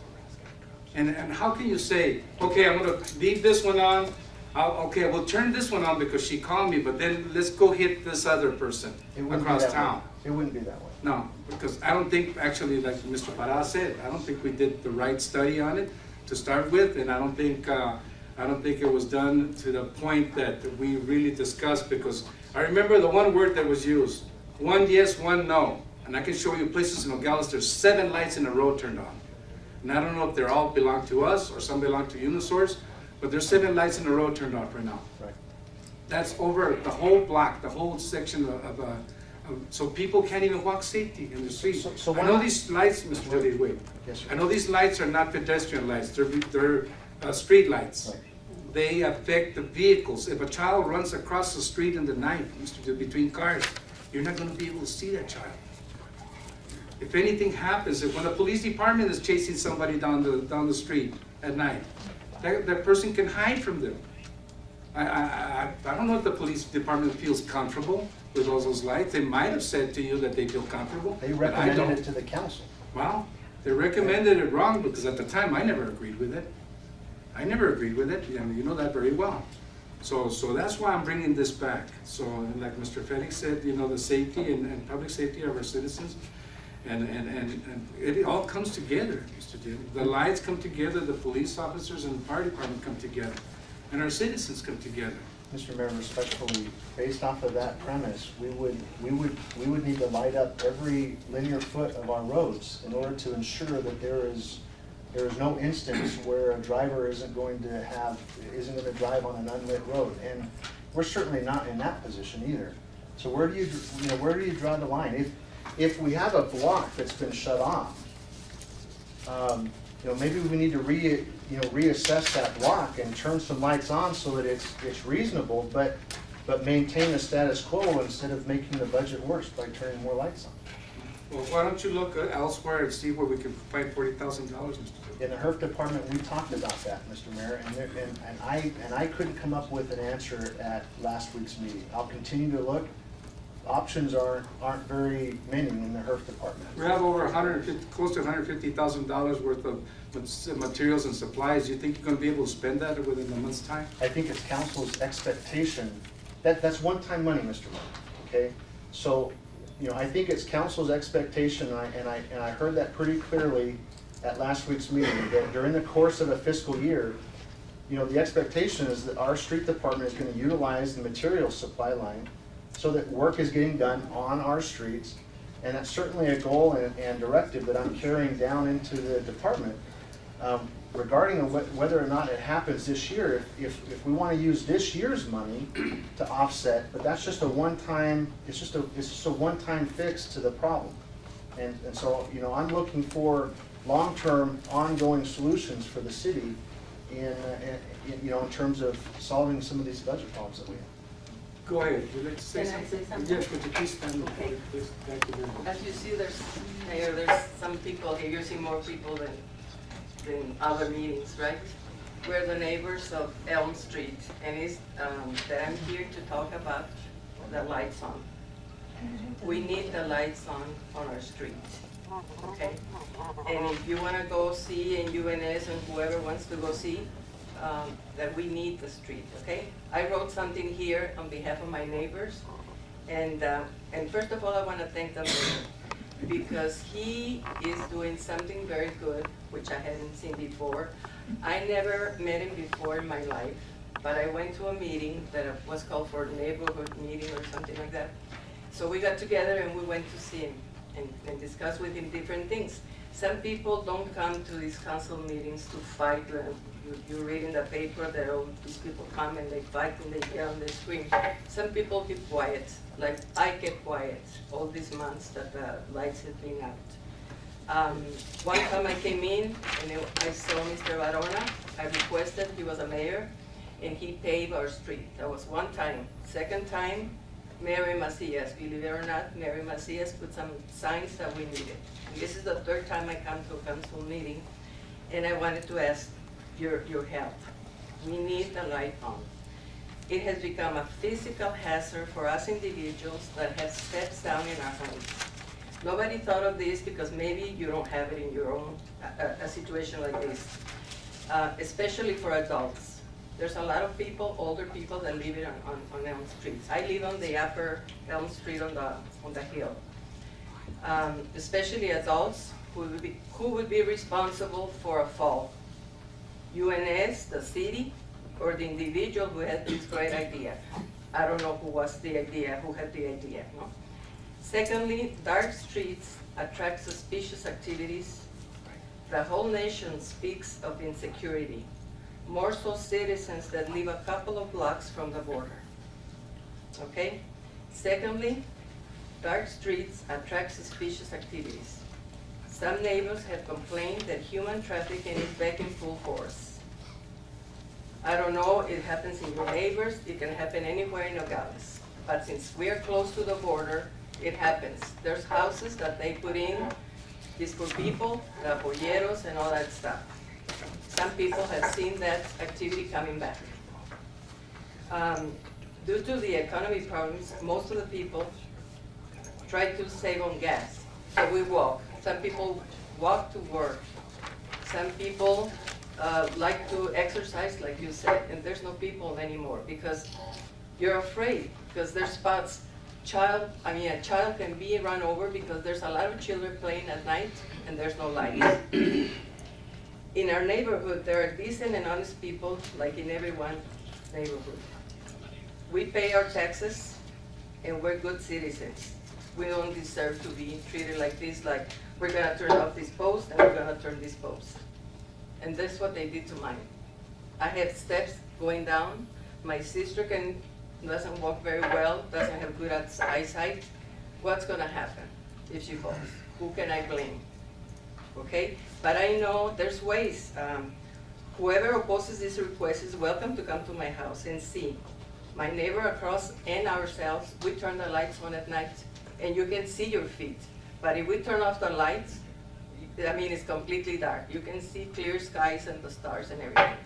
A: And how can you say, okay, I'm going to leave this one on, okay, we'll turn this one on because she called me, but then let's go hit this other person across town.
H: It wouldn't be that way.
A: No, because I don't think, actually, like Mr. Parada said, I don't think we did the right study on it to start with, and I don't think it was done to the point that we really discussed, because I remember the one word that was used, one yes, one no. And I can show you places in Nogales, there's 7 lights in a row turned on. And I don't know if they all belong to us or some belong to Unisource, but there's 7 lights in a row turned off right now.
H: Right.
A: That's over the whole block, the whole section so people can't even walk safety in the street.
H: So
A: I know these lights, Mr. Dilly, wait.
H: Yes, sir.
A: I know these lights are not pedestrian lights, they're street lights.
H: Right.
A: They affect the vehicles. If a child runs across the street in the night, Mr. Dilly, between cars, you're not going to be able to see that child. If anything happens, if when the police department is chasing somebody down the street at night, that person can hide from them. I don't know if the police department feels comfortable with all those lights. They might have said to you that they feel comfortable,
H: They
A: but I don't.
H: recommended it to the council.
A: Well, they recommended it wrong because at the time I never agreed with it. I never agreed with it, and you know that very well. So that's why I'm bringing this back. So like Mr. Felix said, you know, the safety and public safety of our citizens, and it all comes together, Mr. Daly. The lights come together, the police officers and the fire department come together, and our citizens come together.
H: Mr. Mayor, respectfully, based off of that premise, we would need to light up every linear foot of our roads in order to ensure that there is no instance where a driver isn't going to drive on an unlit road. And we're certainly not in that position either. So where do you draw the line? If we have a block that's been shut off, maybe we need to reassess that block and turn some lights on so that it's reasonable, but maintain the status quo instead of making the budget worse by turning more lights on.
A: Well, why don't you look elsewhere and see where we can find $40,000, Mr. Chairman?
H: In the HERF department, we talked about that, Mr. Mayor, and I couldn't come up with an answer at last week's meeting. I'll continue to look. Options aren't very many in the HERF department.
A: We have over close to $150,000 worth of materials and supplies. You think you're gonna be able to spend that within a month's time?
H: I think it's council's expectation, that's one-time money, Mr. Mayor, okay? So, I think it's council's expectation, and I heard that pretty clearly at last week's meeting, that during the course of a fiscal year, the expectation is that our street department is gonna utilize the material supply line so that work is getting done on our streets, and that's certainly a goal and directive that I'm carrying down into the department. Regarding whether or not it happens this year, if we want to use this year's money to offset, but that's just a one-time, it's just a one-time fix to the problem. And so, I'm looking for long-term, ongoing solutions for the city in terms of solving some of these budget problems that we have.
A: Go ahead, would you like to say
E: Can I
A: something?
E: say something?
A: Yes, could you please stand up?
E: Okay.
A: Please, thank you very much.
E: As you see, there's some people here, you see more people than other meetings, right? We're the neighbors of Elm Street, and it's, that I'm here to talk about the lights on. We need the lights on our streets, okay? And if you wanna go see, and UNS and whoever wants to go see, that we need the street, okay? I wrote something here on behalf of my neighbors, and first of all, I wanna thank the mayor, because he is doing something very good, which I hadn't seen before. I never met him before in my life, but I went to a meeting that was called for neighborhood meeting or something like that. So we got together and we went to see him and discuss with him different things. Some people don't come to these council meetings to fight. You read in the paper that these people come and they fight and they yell and they scream. Some people keep quiet, like I kept quiet all these months that the lights had been out. One time I came in and I saw Mr. Barona. I requested, he was a mayor, and he paved our street. That was one time. Second time, Mary Macias, believe it or not, Mary Macias put some signs that we needed. And this is the third time I come to a council meeting, and I wanted to ask your help. We need the light on. It has become a physical hazard for us individuals that have steps down in our homes. Nobody thought of this because maybe you don't have it in your own, a situation like this, especially for adults. There's a lot of people, older people that live on Elm Street. I live on the upper Elm Street on the hill. Especially adults who would be responsible for a fall. UNS, the city, or the individual who had this great idea. I don't know who had the idea, no? Secondly, dark streets attract suspicious activities. The whole nation speaks of insecurity, more so citizens that live a couple of blocks from the border, okay? Secondly, dark streets attract suspicious activities. Some neighbors have complained that human trafficking is back in full force. I don't know, it happens in your neighbors, it can happen anywhere in Nogales. But since we're close to the border, it happens. There's houses that they put in, these poor people, the polleros and all that stuff. Some people have seen that activity coming back. Due to the economy problems, most of the people try to save on gas. So we walk. Some people walk to work. Some people like to exercise, like you said, and there's no people anymore because you're afraid, because there's spots. A child can be run over because there's a lot of children playing at night and there's no lights. In our neighborhood, there are decent and honest people, like in everyone's neighborhood. we pay our taxes and we're good citizens. We don't deserve to be treated like this, like we're gonna turn off this post and we're gonna turn this post. And that's what they did to mine. I have steps going down. My sister doesn't walk very well, doesn't have good eyesight. What's gonna happen if she falls? Who can I blame? Okay, but I know there's ways. Whoever opposes this request is welcome to come to my house and see. My neighbor across and ourselves, we turn the lights on at night and you can see your feet. But if we turn off the lights, I mean, it's completely dark. You can see clear skies and the stars and everything.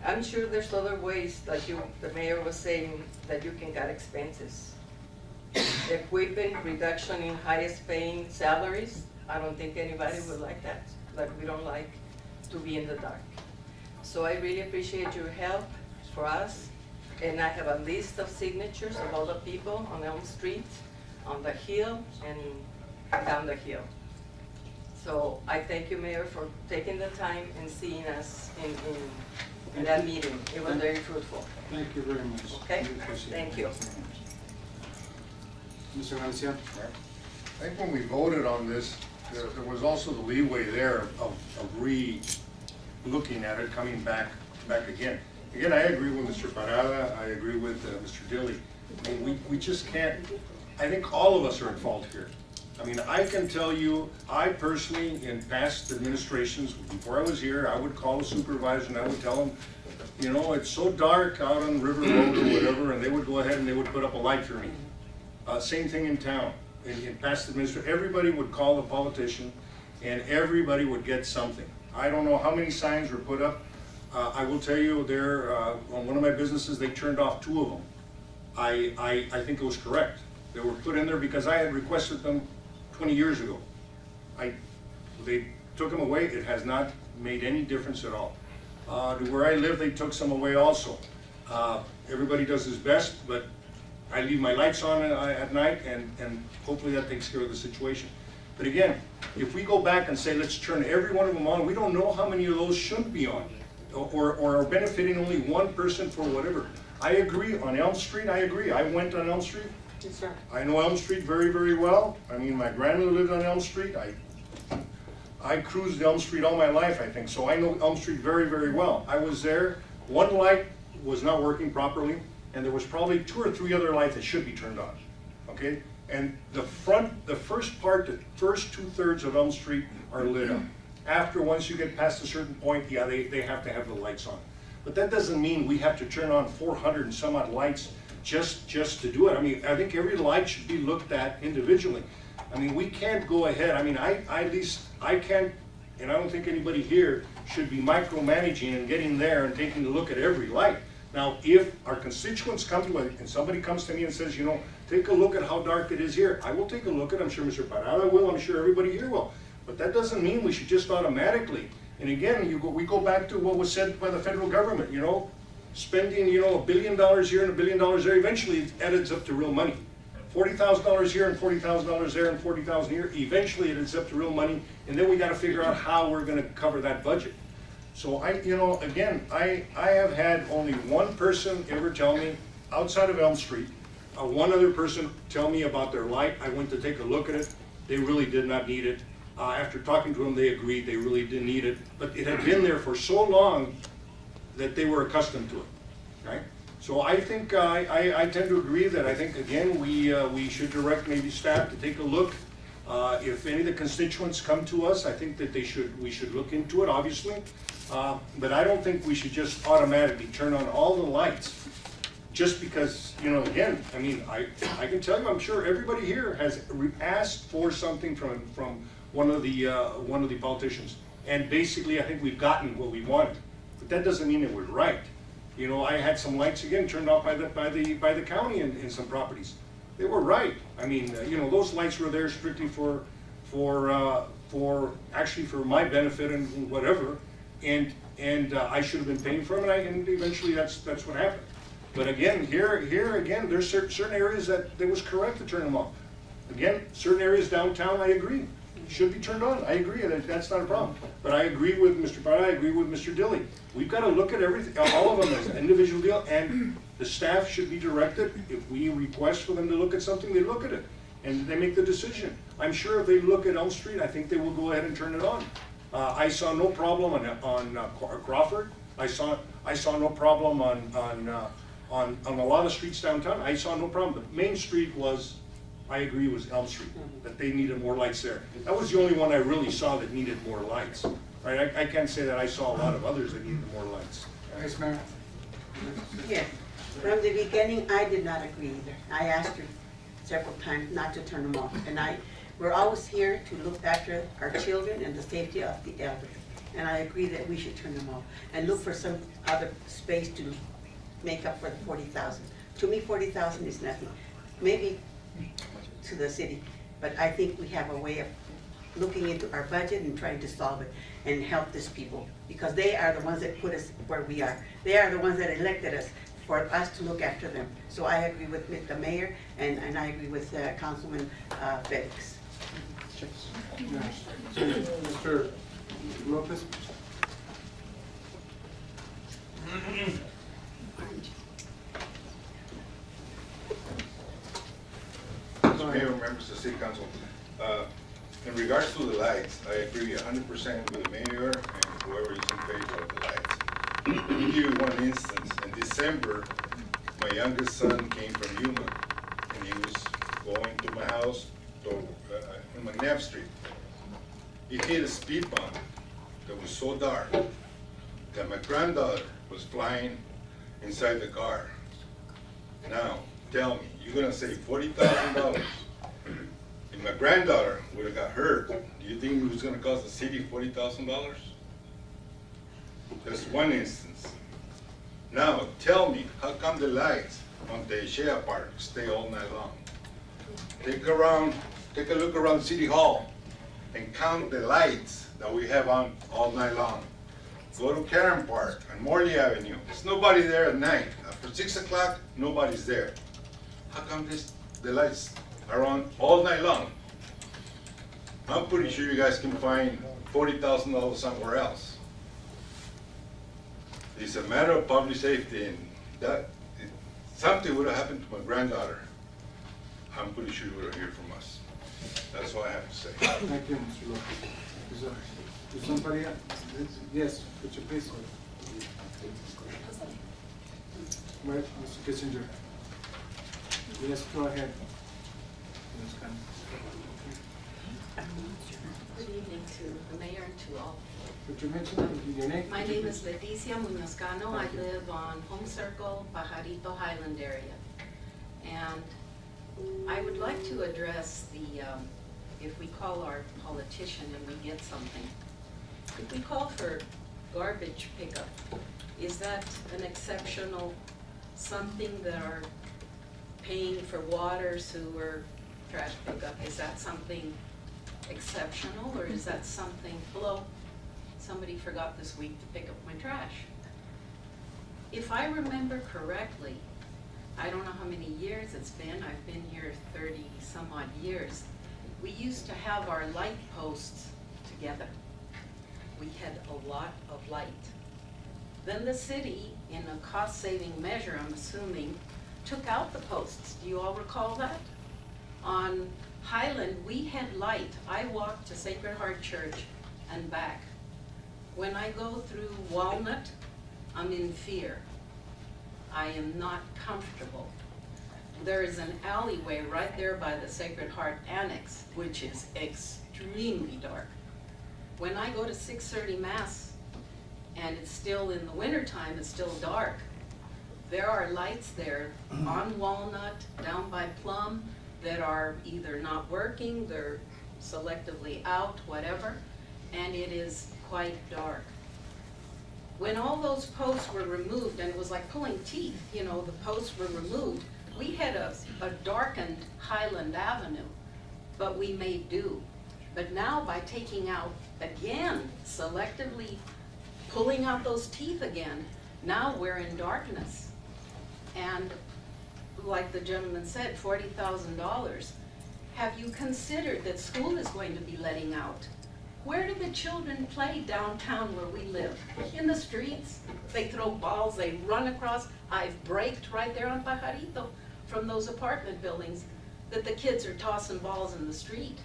E: I'm sure there's other ways, like the mayor was saying, that you can cut expenses. Equipment reduction in highest paying salaries, I don't think anybody would like that. Like, we don't like to be in the dark. So I really appreciate your help for us. And I have a list of signatures of all the people on Elm Street, on the hill, and down the hill. So I thank you, Mayor, for taking the time and seeing us in that meeting. It was very fruitful.
A: Thank you very much.
E: Okay?
A: We appreciate
E: Thank
A: it.
E: you.
A: Mr. Garcia?
I: I think when we voted on this, there was also the leeway there of re-looking at it, coming back again. Again, I agree with Mr. Parada, I agree with Mr. Dilly. I mean, we just can't, I think all of us are at fault here. I mean, I can tell you, I personally, in past administrations, before I was here, I would call the supervisor and I would tell them, you know, it's so dark out on River Road or whatever, and they would go ahead and they would put up a light for me. Same thing in town. In past administration, everybody would call the politician and everybody would get something. I don't know how many signs were put up. I will tell you, there, on one of my businesses, they turned off 2 of them. I think it was correct. They were put in there because I had requested them 20 years ago. They took them away. It has not made any difference at all. To where I live, they took some away also. Everybody does his best, but I leave my lights on at night, and hopefully that takes care of the situation. But again, if we go back and say, let's turn every one of them on, we don't know how many of those should be on, or are benefiting only one person for whatever. I agree, on Elm Street, I agree. I went on Elm Street.
E: Yes, sir.
I: I know Elm Street very, very well. I mean, my grandmother lived on Elm Street. I cruised Elm Street all my life, I think, so I know Elm Street very, very well. I was there. One light was not working properly, and there was probably 2 or 3 other lights that should be turned on, okay? And the first 2/3 of Elm Street are lit up. After, once you get past a certain point, yeah, they have to have the lights on. But that doesn't mean we have to turn on 400 and some odd lights just to do it. I mean, I think every light should be looked at individually. I mean, we can't go ahead, I mean, at least I can't, and I don't think anybody here should be micromanaging and getting there and taking a look at every light. Now, if our constituents come to it and somebody comes to me and says, you know, take a look at how dark it is here, I will take a look at it. I'm sure Mr. Parada will, I'm sure everybody here will. But that doesn't mean we should just automatically. And again, we go back to what was said by the federal government, you know, spending, you know, $1 billion here and $1 billion there, eventually it adds up to real money. $40,000 here and $40,000 there and $40,000 here, eventually it adds up to real money, and then we got to figure out how we're going to cover that budget. So you know, again, I have had only one person ever tell me, outside of Elm Street, one other person tell me about their light. I went to take a look at it. They really did not need it. After talking to them, they agreed they really didn't need it. But it had been there for so long that they were accustomed to it, right? So I think, I tend to agree that I think, again, we should direct maybe staff to take a look. If any of the constituents come to us, I think that we should look into it, obviously. But I don't think we should just automatically turn on all the lights just because, you know, again, I mean, I can tell you, I'm sure everybody here has asked for something from one of the politicians. And basically, I think we've gotten what we wanted. But that doesn't mean it was right. You know, I had some lights again turned off by the county in some properties. They were right. I mean, you know, those lights were there strictly for actually for my benefit and whatever. And I should have been paying for them, and eventually that's what happened. But again, here again, there's certain areas that it was correct to turn them off. Again, certain areas downtown, I agree, should be turned on. I agree, that's not a problem. But I agree with Mr. Parra, I agree with Mr. Dilly. We've got to look at everything, all of them as an individual deal, and the staff should be directed. If we request for them to look at something, they look at it, and they make the decision. I'm sure if they look at Elm Street, I think they will go ahead and turn it on. I saw no problem on Crawford. I saw no problem on a lot of streets downtown. I saw no problem. The main street was, I agree, was Elm Street, that they needed more lights there. That was the only one I really saw that needed more lights. Right? I can't say that I saw a lot of others that needed more lights.
A: Yes, ma'am.
L: Yes, from the beginning, I did not agree either. I asked her several times not to turn them off. And we're always here to look after our children and the safety of the elders. And I agree that we should turn them off and look for some other space to make up for the 40,000. To me, 40,000 is nothing. Maybe to the city, but I think we have a way of looking into our budget and trying to solve it and help these people, because they are the ones that put us where we are. They are the ones that elected us for us to look after them. So I agree with the mayor, and I agree with Councilman Felix.
A: Mr. Lopez?
M: Mayor, members of the City Council, in regards to the lights, I agree 100% with the mayor and whoever is in favor of the lights. Let me give you one instance. In December, my youngest son came from Yuma, and he was going to my house in McNabb Street. He hit a speed bump that was so dark that my granddaughter was flying inside the car. Now, tell me, you're gonna save $40,000. If my granddaughter would have got hurt, do you think it was gonna cost the city $40,000? That's one instance. Now, tell me, how come the lights on the Shea Park stay all night long? Take a look around City Hall and count the lights that we have on all night long. Go to Karen Park and Morley Avenue. There's nobody there at night. After 6 o'clock, nobody's there. How come the lights are on all night long? I'm pretty sure you guys can find $40,000 somewhere else. It's a matter of public safety, and something would have happened to my granddaughter, I'm pretty sure you would have heard from us. That's all I have to say.
A: Thank you, Mr. Lopez. Is somebody else? Yes, could you please? Wait, Mr. Kissinger. Yes, go ahead.
N: Good evening to the mayor and to all.
A: Could you mention your name?
N: My name is Leticia Muñozcano. I live on Home Circle, Pajarito Highland area. And I would like to address the, if we call our politician and we get something, if we call for garbage pickup, is that an exceptional something that are paying for water, sewer, trash pickup? Is that something exceptional, or is that something, hello, somebody forgot this week to pick up my trash? If I remember correctly, I don't know how many years it's been, I've been here 30 some odd years, we used to have our light posts together. We had a lot of light. Then the city, in a cost-saving measure, I'm assuming, took out the posts. Do you all recall that? On Highland, we had light. I walked to Sacred Heart Church and back. When I go through Walnut, I'm in fear. I am not comfortable. There is an alleyway right there by the Sacred Heart Annex, which is extremely dark. When I go to 6:30 Mass, and it's still in the wintertime, it's still dark, there are lights there on Walnut, down by Plum, that are either not working, they're selectively out, whatever, and it is quite dark. When all those posts were removed, and it was like pulling teeth, you know, the posts were removed, we had a darkened Highland Avenue, but we made do. But now by taking out, again, selectively pulling out those teeth again, now we're in darkness. And like the gentleman said, $40,000. Have you considered that school is going to be letting out? Where do the children play downtown where we live? In the streets. They throw balls, they run across. I've braked right there on Pajarito from those apartment buildings that the kids are tossing balls in the street.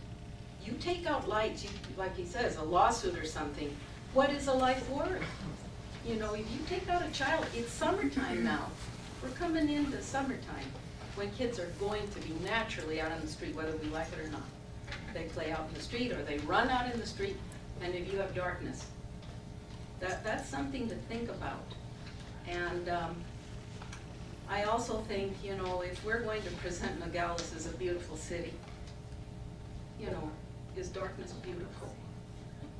N: You take out lights, you, like he says, a lawsuit or something. What is a life worth? You know, if you take out a child, it's summertime now. We're coming into summertime when kids are going to be naturally out on the street, whether we like it or not. They play out in the street or they run out in the street, and if you have darkness. That's something to think about. And I also think, you know, if we're going to present Nogales as a beautiful city, you know, is darkness beautiful?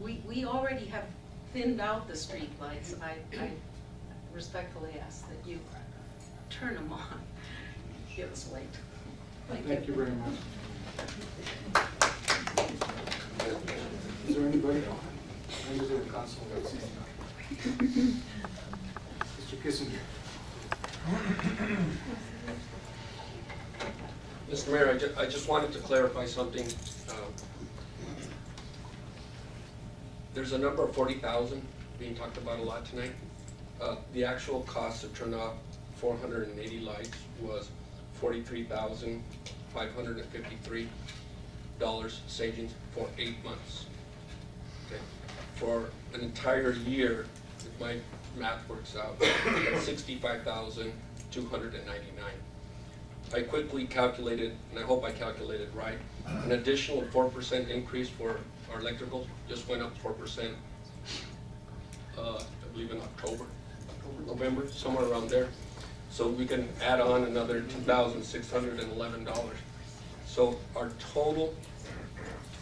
N: We already have thinned out the street lights. I respectfully ask that you turn them on. Give us light.
A: Thank you very much. Is there anybody? Members of the council? Mr. Kissinger.
O: Mr. Mayor, I just wanted to clarify something. There's a number of 40,000 being talked about a lot tonight. The actual cost to turn off 480 lights was $43,553 savings for 8 months. Okay. For an entire year, if my math works out, that's $65,299. I quickly calculated, and I hope I calculated right, an additional 4% increase for our electrical just went up 4%, I believe in October, November, somewhere around there. So we can add on another $2,611. So our total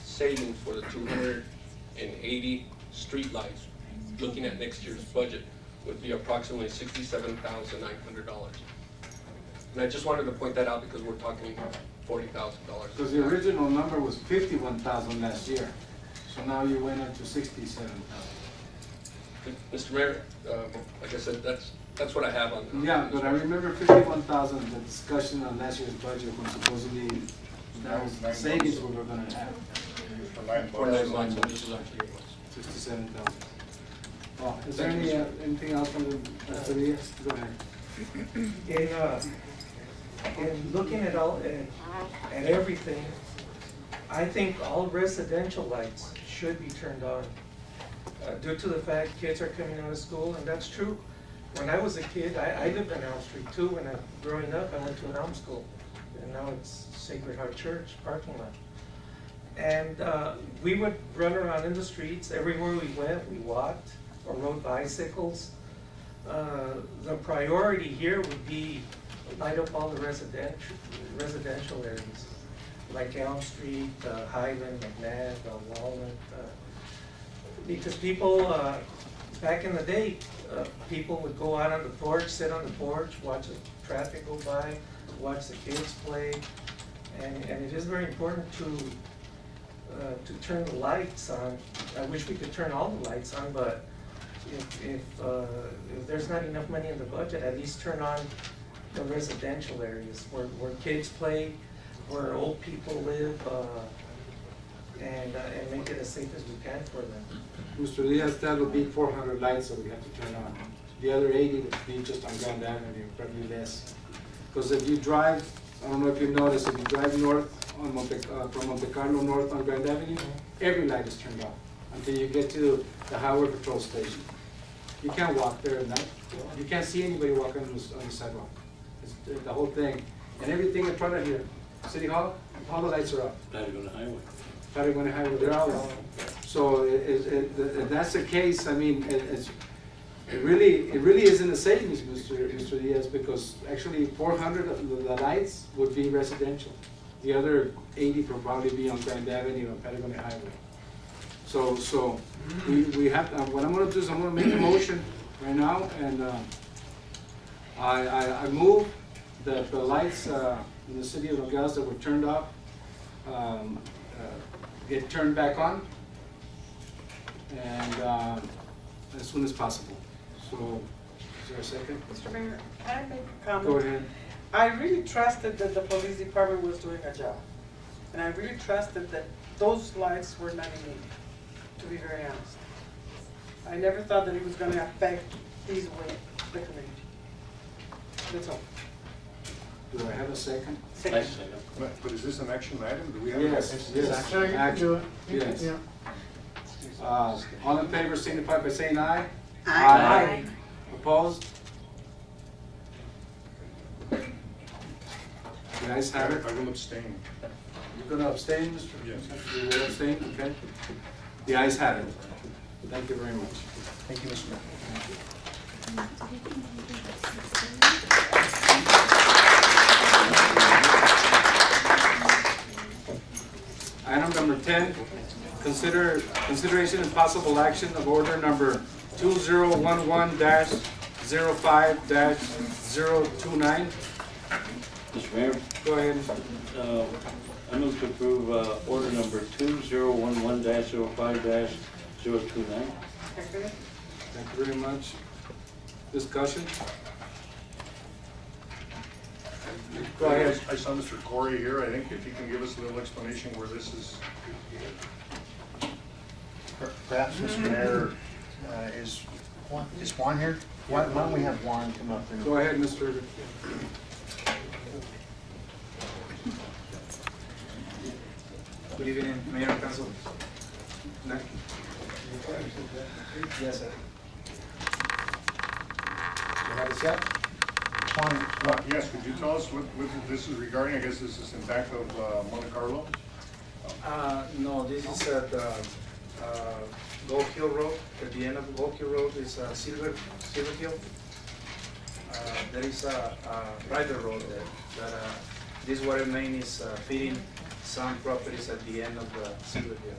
O: savings for the 280 streetlights, looking at next year's budget, would be approximately $67,900. And I just wanted to point that out because we're talking $40,000.
A: Because the original number was 51,000 last year, so now you went up to 67,000.
O: Mr. Mayor, like I said, that's what I have on.
A: Yeah, but I remember 51,000, the discussion on last year's budget when supposedly that was the savings we were gonna have.
O: For 9 months, and this is actually 8 months.
A: 67,000. Oh, is there anything else from the, Mr. Diaz? Go ahead.
P: In looking at all, at everything, I think all residential lights should be turned on. Due to the fact kids are coming out of school, and that's true. When I was a kid, I lived on Elm Street too. When growing up, I went to an Elm school, and now it's Sacred Heart Church parking lot. And we would run around in the streets. Everywhere we went, we walked or rode bicycles. The priority here would be light up all the residential areas, like Elm Street, Highland, McNabb, Walnut. Because people, back in the day, people would go out on the porch, sit on the porch, watch the traffic go by, watch the kids play, and it is very important to turn the lights on. I wish we could turn all the lights on, but if there's not enough money in the budget, at least turn on the residential areas where kids play, where old people live, and make it as safe as we can for them.
A: Mr. Diaz, that would be 400 lights that we have to turn on. The other 80 would be just on Grand Avenue, probably less. Because if you drive, I don't know if you noticed, if you drive north on from Monte Carlo north on Grand Avenue, every light is turned off until you get to the highway patrol station. You can't walk there at night. You can't see anybody walking on the sidewalk. It's the whole thing. And everything in front of here, City Hall, all the lights are up.
J: Tarragona Highway.
A: Tarragona Highway, they're all up. So if that's the case, I mean, it really isn't a savings, Mr. Diaz, because actually 400 of the lights would be residential. The other 80 would probably be on Grand Avenue or Patagonia Highway. So we have, what I'm gonna do is I'm gonna make a motion right now, and I move that the lights in the city of Nogales that were turned off get turned back on, and as soon as possible. So, is there a second?
Q: Mr. Mayor, can I make a comment?
A: Go ahead.
Q: I really trusted that the police department was doing a job. And I really trusted that those lights were not in need, to be very honest. I never thought that it was gonna affect these way, the community. That's all.
A: Do I have a second?
Q: Second.
I: But is this an action item? Do we have?
A: Yes, yes,
H: Sure, you can
A: action.
H: do it.
A: Yes.
H: Yeah.
A: All in favor signify by saying aye.
L: Aye.
A: Opposed? The ayes have it.
I: I will abstain.
A: You're gonna abstain, Mr.?
I: Yes.
A: You will abstain, okay. The ayes have it. Thank you very much.
H: Thank you, Mr. Mayor.
A: Item number 10, consideration and possible action of order number 2011-05-029.
J: Mr. Mayor,
A: Go ahead.
J: I move to approve order number 2011-05-029.
Q: Second.
A: Thank you very much. Discussion? Go ahead.
I: I saw Mr. Corey here. I think if he can give us a little explanation where this is.
H: Perhaps, Mr. Mayor, is Juan here? Why don't we have Juan come up and?
A: Go ahead, Mr.
R: Good evening, Mayor and Council. Yes, sir.
A: You have a set?
I: Yes, could you tell us what this is regarding? I guess this is in back of Monte Carlo?
R: No, this is at Gold Hill Road. At the end of Gold Hill Road is Silver Hill. There is a private road there that this water main is feeding some properties at the end of the Silver Hill.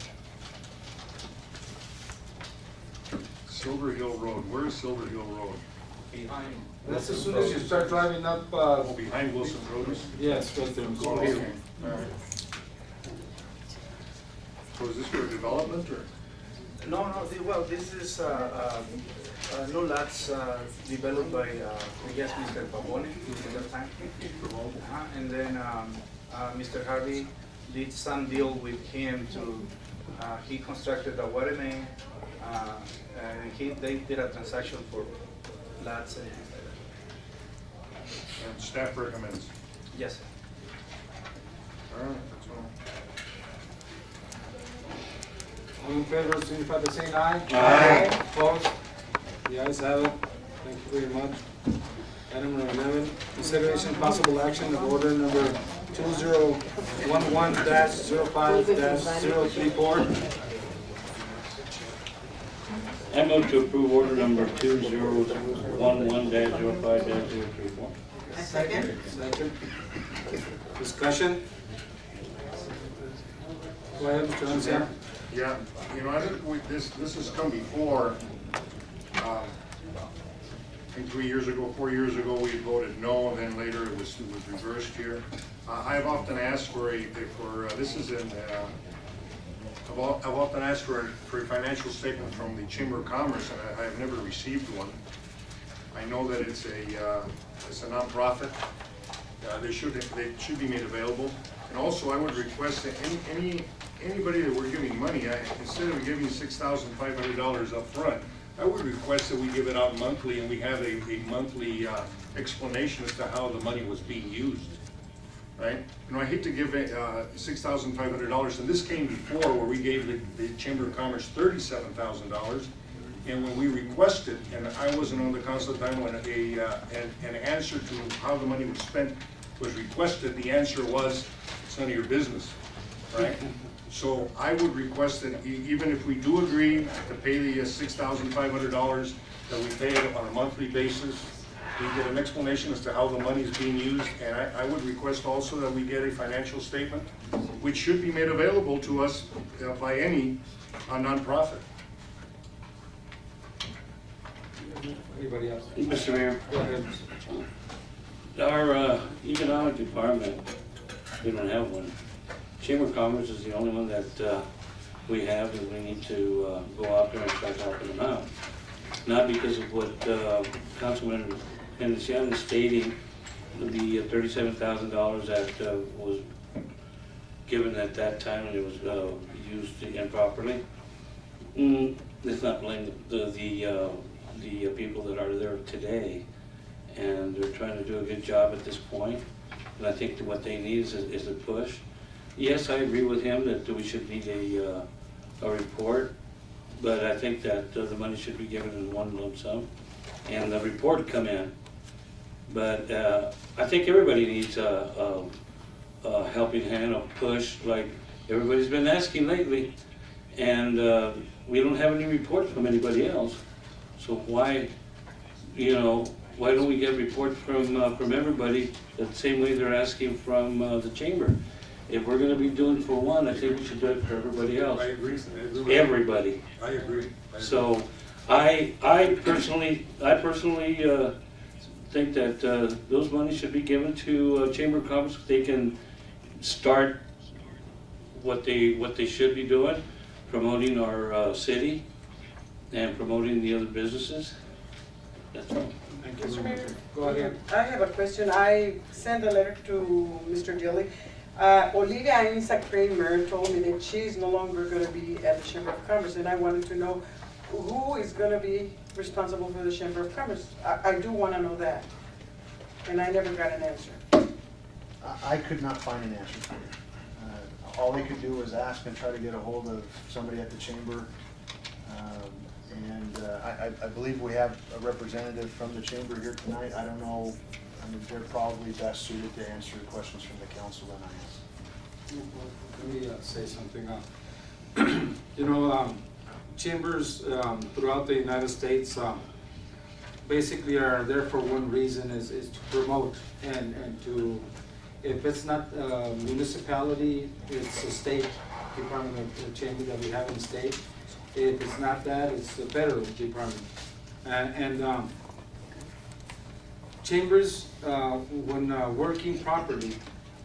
I: Silver Hill Road. Where is Silver Hill Road?
R: Behind.
A: That's as soon as you start driving up,
I: Oh, behind Wilson Road?
A: yes, right there.
I: Oh, okay. All right. So is this for development or?
R: No, well, this is new lots developed by, I guess, Mr. Pavone at that time. And then Mr. Harvey did some deal with him to, he constructed a water main, and they did a transaction for lots and things like that.
I: And staff recommends.
R: Yes, sir.
I: All right, that's all.
A: All in favor, signify by saying aye.
J: Aye.
A: Opposed? The ayes have it. Thank you very much. Item number 11, consideration and possible action of order number 2011-05-034.
J: I move to approve order number 2011-05-034.
L: Second.
A: Second. Discussion? Go ahead, Mr. Anciano.
I: Yeah, you know, I think this has come before. I think 3 years ago, 4 years ago, we voted no, and then later it was reversed here. I've often asked this is in, I've often asked for a financial statement from the Chamber of Commerce, and I have never received one. I know that it's a nonprofit. They should be made available. And also, I would request that anybody that we're giving money, instead of giving $6,500 up front, I would request that we give it out monthly and we have a monthly explanation as to how the money was being used, right? You know, I hate to give $6,500, and this came before where we gave the Chamber of Commerce $37,000, and when we requested, and I wasn't on the council at the time, when an answer to how the money was spent was requested, the answer was, it's none of your business, right? So I would request that even if we do agree to pay the $6,500, that we pay it on a monthly basis. We get an explanation as to how the money is being used, and I would request also that we get a financial statement, which should be made available to us by any nonprofit.
A: Anybody else?
J: Mr. Mayor,
A: Go ahead.
J: our economic department, we don't have one. Chamber of Commerce is the only one that we have, and we need to go out there and start helping them out. Not because of what Councilman Henderson is stating, the $37,000 that was given at that time and it was used improperly. Let's not blame the people that are there today, and they're trying to do a good job at this point. And I think that what they need is a push. Yes, I agree with him that we should need a report, but I think that the money should be given in one lump sum, and the report come in. But I think everybody needs a helping hand, a push, like everybody's been asking lately, and we don't have any reports from anybody else. So why don't we get reports from everybody the same way they're asking from the chamber? If we're gonna be doing for one, I think we should do it for everybody else.
I: I agree.
J: Everybody.
I: I agree.
J: So I personally think that those monies should be given to Chamber of Commerce. They can start what they should be doing, promoting our city and promoting the other businesses. That's all.
I: Thank you.
Q: Mr. Mayor,
I: Go ahead.
Q: I have a question. I sent a letter to Mr. Gilly. Olivia Ainsa Kramer told me that she's no longer going to be at the Chamber of Commerce, and I wanted to know who is going to be responsible for the Chamber of Commerce. I do want to know that, and I never got an answer.
H: I could not find an answer for you. All they could do was ask and try to get a hold of somebody at the chamber. And I believe we have a representative from the chamber here tonight. I don't know, I mean, they're probably best suited to answer questions from the council than I am.
A: Let me say something. Chambers throughout the United States basically are there for one reason, is to promote and to, if it's not a municipality, it's a state department of the chamber that we have in the state. If it's not that, it's the federal department. And chambers, when working properly,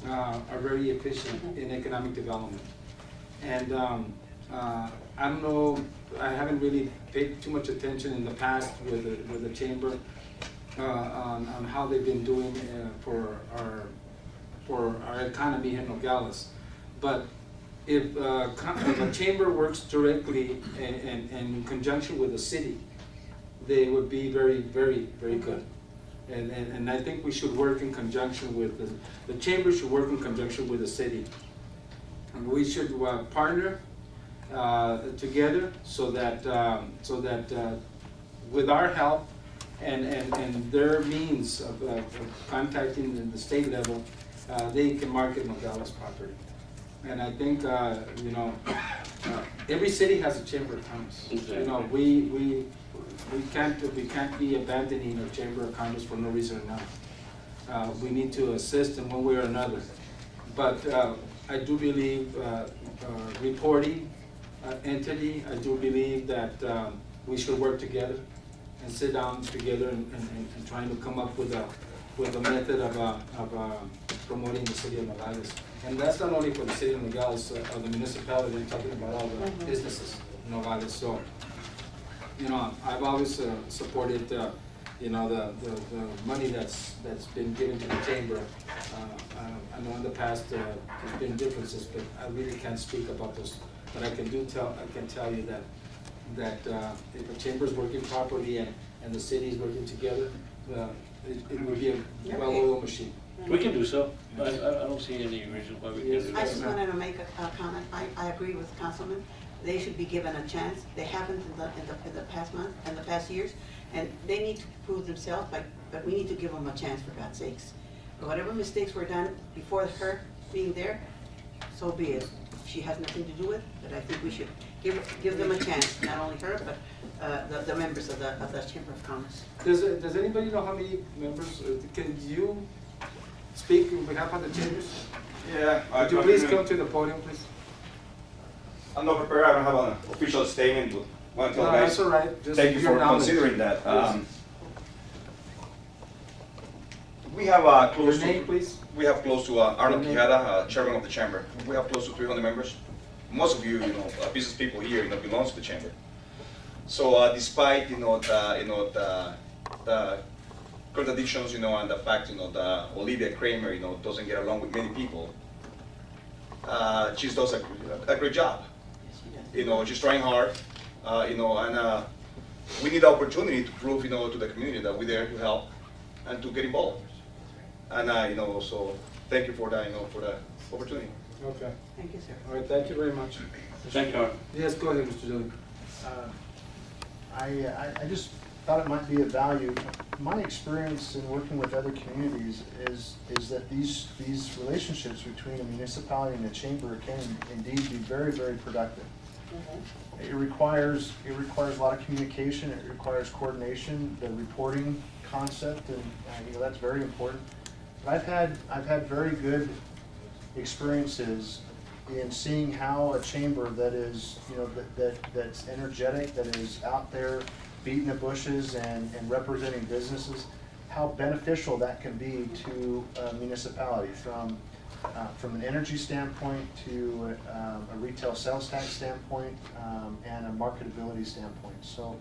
A: are very efficient in economic development. And I don't know, I haven't really paid too much attention in the past with the chamber on how they've been doing for our economy in Nogales. But if a chamber works directly and in conjunction with the city, they would be very, very, very good. And I think we should work in conjunction with, the chamber should work in conjunction with the city. And we should partner together so that with our help and their means of contacting the state level, they can market Nogales property. And I think, every city has a chamber of commerce.
J: Exactly.
A: We can't be abandoning our chamber of commerce for no reason or not. We need to assist in one way or another. But I do believe reporting entity, I do believe that we should work together and sit down together and trying to come up with a method of promoting the city of Nogales. And that's not only for the city of Nogales, or the municipality, I'm talking about all the businesses in Nogales. So, I've always supported, the money that's been given to the chamber. I know in the past there's been differences, but I really can't speak about those. But I can tell you that if a chamber is working properly and the city is working together, it would be a well-oiled machine.
J: We can do so. I don't see any reason why we can't do
L: I just
J: that.
L: wanted to make a comment. I agree with Councilman. They should be given a chance. They haven't in the past month and the past years, and they need to prove themselves. But we need to give them a chance, for God's sakes. Whatever mistakes were done before her being there, so be it. She has nothing to do with it, but I think we should give them a chance. Not only her, but the members of the Chamber of Commerce.
A: Does anybody know how many members? Can you speak on behalf of the chambers?
S: Yeah.
A: Would you please come to the podium, please?
S: I'm not prepared. I don't have an official statement. But want to tell
A: No,
S: guys,
A: that's all right. Just
S: thank you
A: your
S: for
A: knowledge.
S: considering that. We have close
A: Your name,
S: to
A: please.
S: we have close to Arnold
A: Your name.
S: Quijada, chairman of the chamber. We have close to 300 members. Most of you, business people here, belongs to the chamber. So despite the contradictions, and the fact that Olivia Kramer, doesn't get along with many people, she does a great job. You know, she's trying hard, you know, and we need the opportunity to prove, you know, to the community that we're there to help and to get involved. And, you know, so thank you for that, you know, for the opportunity.
A: Okay.
L: Thank you, sir.
A: All right, thank you very much.
J: Thank you.
A: Yes, go ahead, Mr. Dillon.
H: I just thought it might be of value. My experience in working with other communities is that these relationships between a municipality and a chamber can indeed be very, very productive. It requires a lot of communication. It requires coordination, the reporting concept, and you know, that's very important. But I've had very good experiences in seeing how a chamber that is, you know, that's energetic, that is out there beating the bushes and representing businesses, how beneficial that can be to a municipality from an energy standpoint to a retail sales tax standpoint and a marketability standpoint. So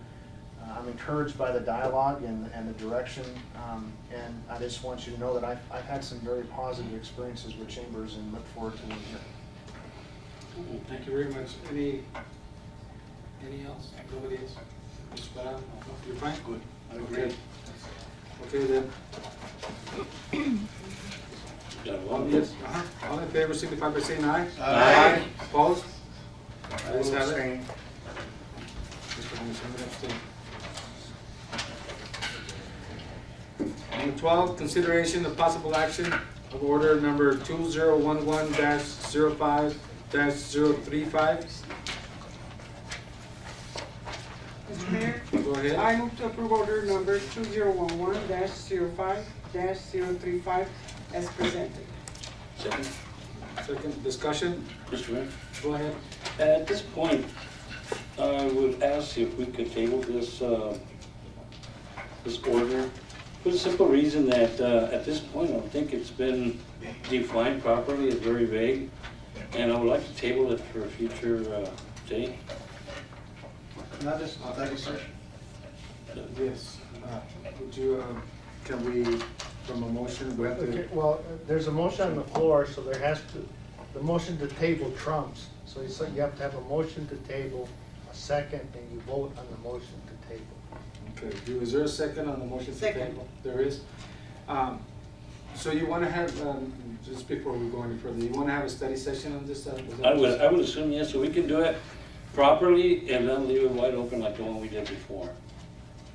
H: I'm encouraged by the dialogue and the direction, and I just want you to know that I've had some very positive experiences with chambers and look forward to one here.
A: Thank you very much. Any else? Nobody else? Mr. Parada? You're fine? Good. Okay. Okay then. Yes. All in favor, signify by saying aye.
J: Aye.
A: Opposed?
I: I will abstain.
A: Mr. Commissioner, abstain. Number 12, consideration of possible action of order number 2011-05-035.
Q: Mr. Mayor?
A: Go ahead.
Q: I move to approve order number 2011-05-035 as presented.
J: Second.
A: Second, discussion?
J: Mr. Mayor?
A: Go ahead.
J: At this point, I would ask if we could table this, this order for the simple reason that at this point, I don't think it's been defined properly. It's very vague, and I would like to table it for a future day.
D: Not this study session.
A: Yes. Would you, can we, from a motion, we have to?
T: Okay, well, there's a motion on the floor, so there has to, the motion to table trumps. So you have to have a motion to table, a second, and you vote on the motion to table.
A: Okay, is there a second on the motion to
L: Second.
A: table? There is. So you want to have, just before we go any further, you want to have a study session on this?
J: I would assume yes, so we can do it properly and then leave it wide open like the one we did before.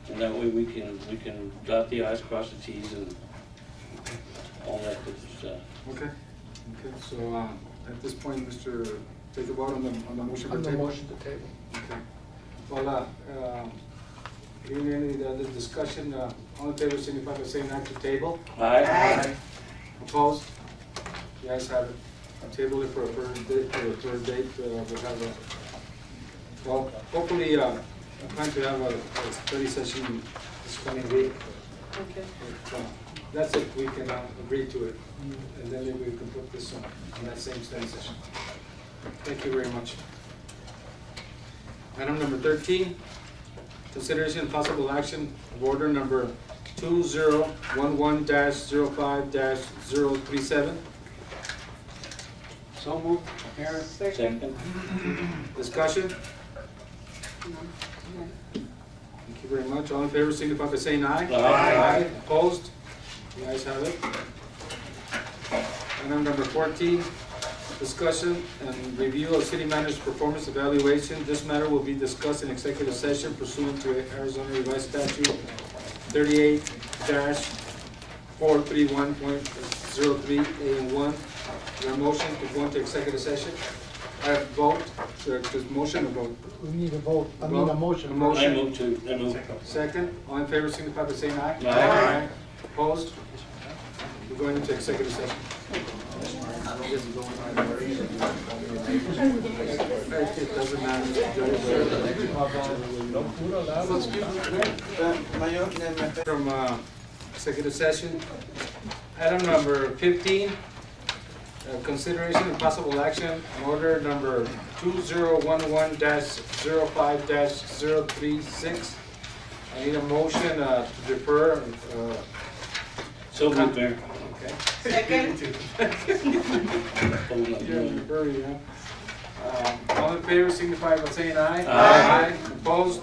J: And that way we can dot the i's, cross the t's, and all that good stuff.
A: Okay. Okay. So at this point, Mr. Take a vote on the motion to
T: On the
A: table.
T: motion to table.
A: Okay. Well, hearing any other discussion, all in favor, signify by saying aye to table.
J: Aye.
L: Aye.
A: Opposed? You guys have it. I'll table it for a third date. We'll have a, well, hopefully, I plan to have a study session this coming week.
Q: Okay.
A: But, that's if we can agree to it. And then maybe we can put this on that same study session. Thank you very much. Item number 13, consideration and possible action of order number 2011-05-037.
D: So moved. Mayor.
J: Second.
A: Discussion? Thank you very much. All in favor, signify by saying aye.
J: Aye.
A: Opposed? You guys have it. Item number 14, discussion and review of city manager's performance evaluation. This matter will be discussed in executive session pursuant to Arizona Revised Statute 38-431.03 A and 1. Your motion to go into executive session? I have vote, just motion or vote?
T: We need a vote, I mean a motion.
A: A motion.
J: I move to.
A: Second, all in favor, signify by saying aye.
J: Aye.
A: Opposed? We're going into executive session. It doesn't matter. From executive session. Item number 15, consideration and possible action on order number 2011-05-036. I need a motion to defer.
J: So moved, Mayor.
A: Okay.
L: Second.
A: You're in a hurry, huh? All in favor signify by saying aye.
J: Aye.
A: Opposed?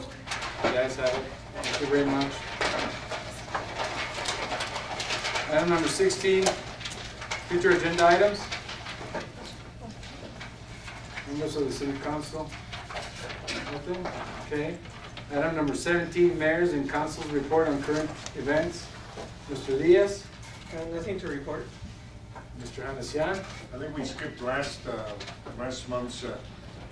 A: The ayes have it. Thank you very much. Item number 16, future agenda items. Members of the City Council? Nothing? Okay. Item number 17, mayors and council's report on current events. Mr. Diaz?
P: Nothing to report.
A: Mr. Hanesian?
I: I think we skipped last month's,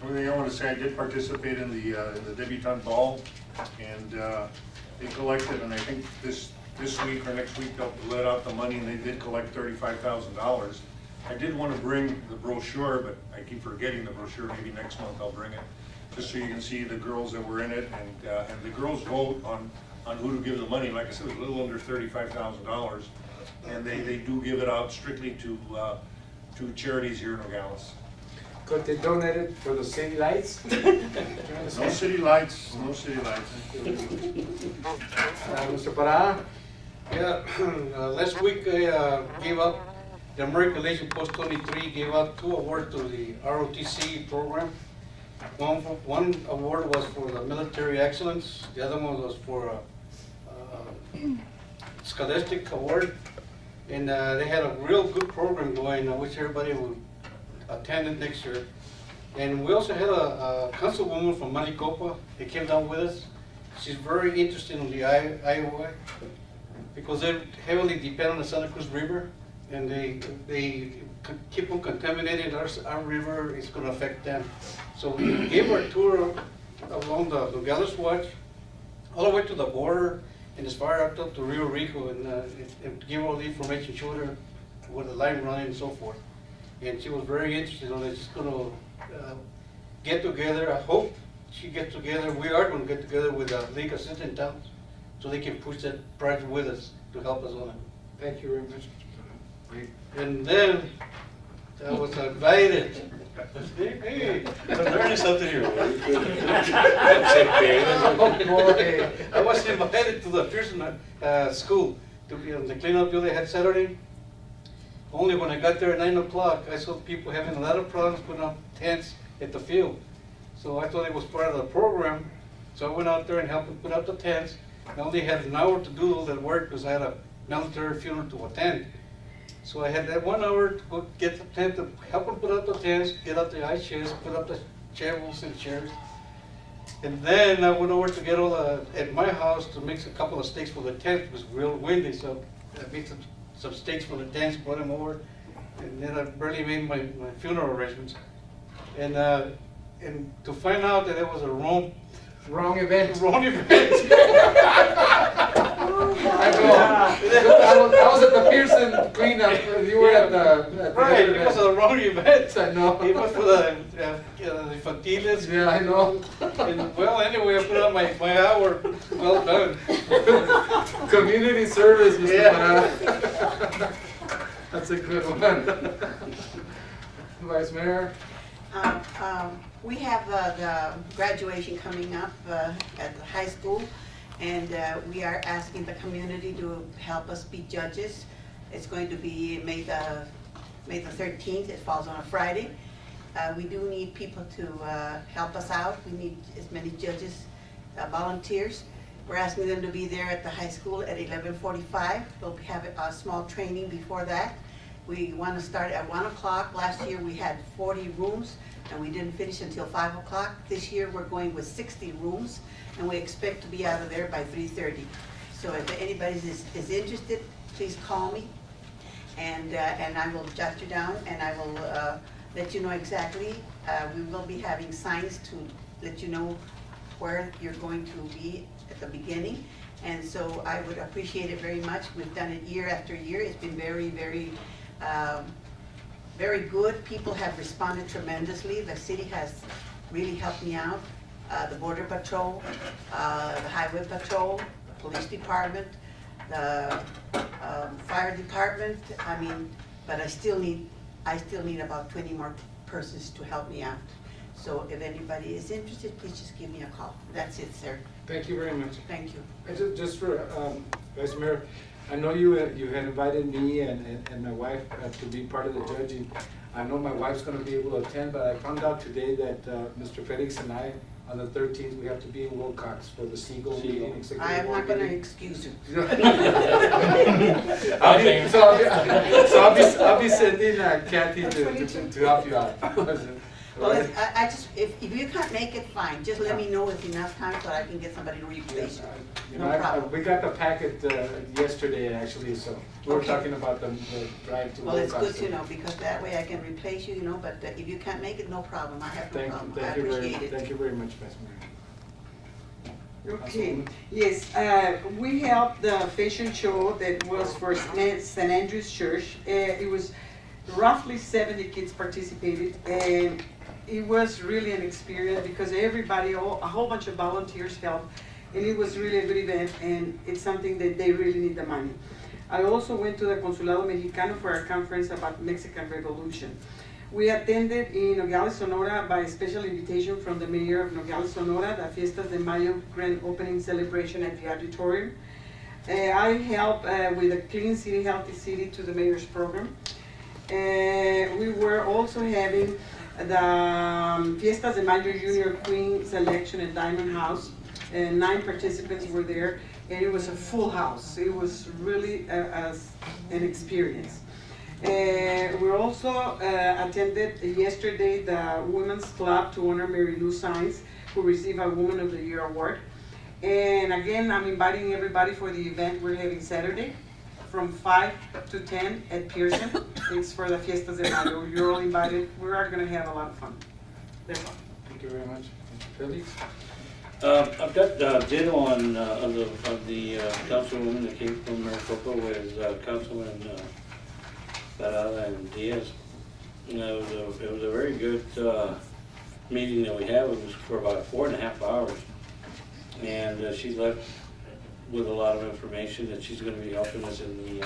I: only thing I want to say, I did participate in the debutante ball, and they collected, and I think this week or next week they'll let out the money, and they did collect $35,000. I did want to bring the brochure, but I keep forgetting the brochure. Maybe next month I'll bring it, just so you can see the girls that were in it, and the girls vote on who to give the money. Like I said, it was a little under $35,000, and they do give it out strictly to charities here in Nogales.
A: Could they donate it for the city lights?
I: No city lights, no city lights.
A: Mr. Parada?
D: Yeah, last week I gave out, the American Legion Post 23 gave out 2 awards to the ROTC program. One award was for the military excellence, the other one was for scholastic award. And they had a real good program going. I wish everybody would attend it next year. And we also had a councilwoman from Maricopa that came down with us. She's very interested in the Iowa because they heavily depend on the Santa Cruz River, and they keep on contaminating our river. It's going to affect them. So we gave her a tour along the Nogales Watch, all the way to the border, and as far up to Rio Rico, and give her all the information, showed her where the line running and so forth. And she was very interested in it. She's going to get together. I hope she gets together. We are going to get together with the League of Assistant Towns so they can push that project with us to help us on it.
A: Thank you very much.
D: And then I was invited. Hey, I'm learning something here. Oh boy. I was invited to the Pearson school to be on the cleanup bill they had Saturday. Only when I got there at 9 o'clock, I saw people having a lot of problems putting up tents at the field. So I thought it was part of the program. So I went out there and helped them put up the tents. I only had an hour to do all that work because I had a military funeral to attend. So I had that 1 hour to go get the tent, to help them put up the tents, get out the ice chairs, put up the tables and chairs. And then I went over to get all at my house to mix a couple of stakes for the tent. It was real windy, so I mixed some stakes for the tents, brought them over, and then I barely made my funeral arrangements. And to find out that it was a wrong event. Wrong event.
A: I know. I was at the Pearson cleanup. You were at the
D: right, it was a wrong event.
A: I know.
D: It was for the infantiles.
A: Yeah, I know.
D: And, well, anyway, I put out my hour. Well done.
A: Community service, Mr.
D: Yeah.
A: Parada. That's a good one. Vice Mayor?
L: We have the graduation coming up at the high school, and we are asking the community to help us be judges. It's going to be May the 13th. It falls on a Friday. We do need people to help us out. We need as many judges, volunteers. We're asking them to be there at the high school at 11:45. We'll have a small training before that. We want to start at 1 o'clock. Last year we had 40 rooms and we didn't finish until 5 o'clock. This year we're going with 60 rooms and we expect to be out of there by 3:30. So if anybody is interested, please call me and I will jot you down and I will let you know exactly. We will be having signs to let you know where you're going to be at the beginning. And so I would appreciate it very much. We've done it year after year. It's been very, very very good. People have responded tremendously. The city has really helped me out. The Border Patrol, the Highway Patrol, the Police Department, the Fire Department. I mean, but I still need about 20 more persons to help me out. So if anybody is interested, please just give me a call. That's it, sir.
A: Thank you very much.
L: Thank you.
A: Just for Vice Mayor, I know you had invited me and my wife to be part of the judging. I know my wife's gonna be able to attend, but I found out today that Mr. Felix and I, on the 13th, we have to be in Wilcox for the Seagull meeting. executive
L: I am
A: board
L: not gonna
A: meeting.
L: excuse you.
A: I'll be sending Kathy to help you out.
L: Well, I just, if you can't make it, fine, just let me know with enough time so I can get somebody to replace you.
A: You
L: No
A: know,
L: problem.
A: we got the packet yesterday, actually, so we were
L: Okay.
A: talking about the drive to.
L: Well, it's good
A: Wilcox.
L: to know, because that way I can replace you, but if you can't make it, no problem, I have no problem, I
A: Thank you very,
L: appreciate it.
A: thank you very much, Ms. Mayor.
Q: Okay, yes, we helped the fashion show that was for St. Andrew's Church. It was roughly 70 kids participated, and it was really an experience because everybody, a whole bunch of volunteers helped, and it was really a good event, and it's something that they really need the money. I also went to the Consulado Mexicano for a conference about Mexican Revolution. We attended in Nogales, Sonora by special invitation from the mayor of Nogales, Sonora, the Fiestas de Mayo grand opening celebration at the auditorium. I helped with the Clean City, Healthy City to the mayor's program. We were also having the Fiestas de Mayo Junior Queen selection at Diamond House. 9 participants were there, and it was a full house. It was really an experience. We also attended yesterday the Women's Club to honor Mary Lou Saenz, who received a Woman of the Year award. And again, I'm inviting everybody for the event we're having Saturday from 5 to 10 at Pearson. It's for the Fiestas de Mayo. You're all invited. We are going to have a lot of fun. That's all.
A: Thank you very much. Mr. Felix?
J: I've got ditto on of the councilwoman that came from Maricopa with Councilman Parada and Diaz. You know, it was a very good meeting that we had. It was for about 4.5 hours, and she left with a lot of information that she's going to be helping us in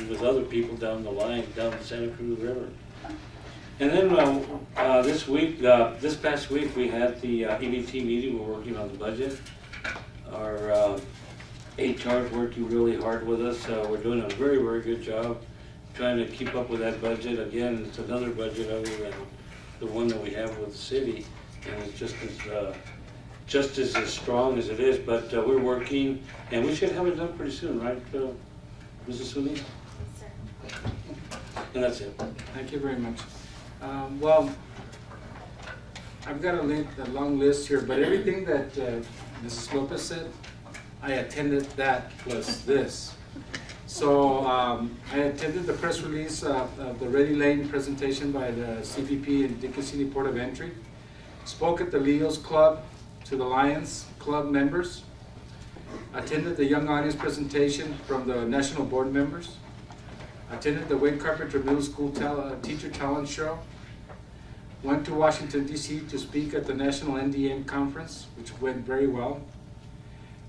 J: with other people down the line, down the Santa Cruz River. And then this past week, we had the EBT meeting. We're working on the budget. Our HR is working really hard with us. We're doing a very, very good job trying to keep up with that budget. Again, it's another budget other than the one that we have with the city, and it's just as strong as it is. But we're working, and we should have it done pretty soon, right, Mrs. Suni? Yes, sir. And that's it.
A: Thank you very much. Well, I've got a long list here, but everything that Mrs. Lopez said, I attended that plus this. So I attended the press release of the Ready Lane presentation by the CPP and Dickens City Port of Entry. Spoke at the Leo's Club to the Lions Club members. Attended the Young Audience presentation from the National Board members. Attended the Wade Carpenter Middle School Teacher Talent Show. Went to Washington, D.C. to speak at the National NDN Conference, which went very well.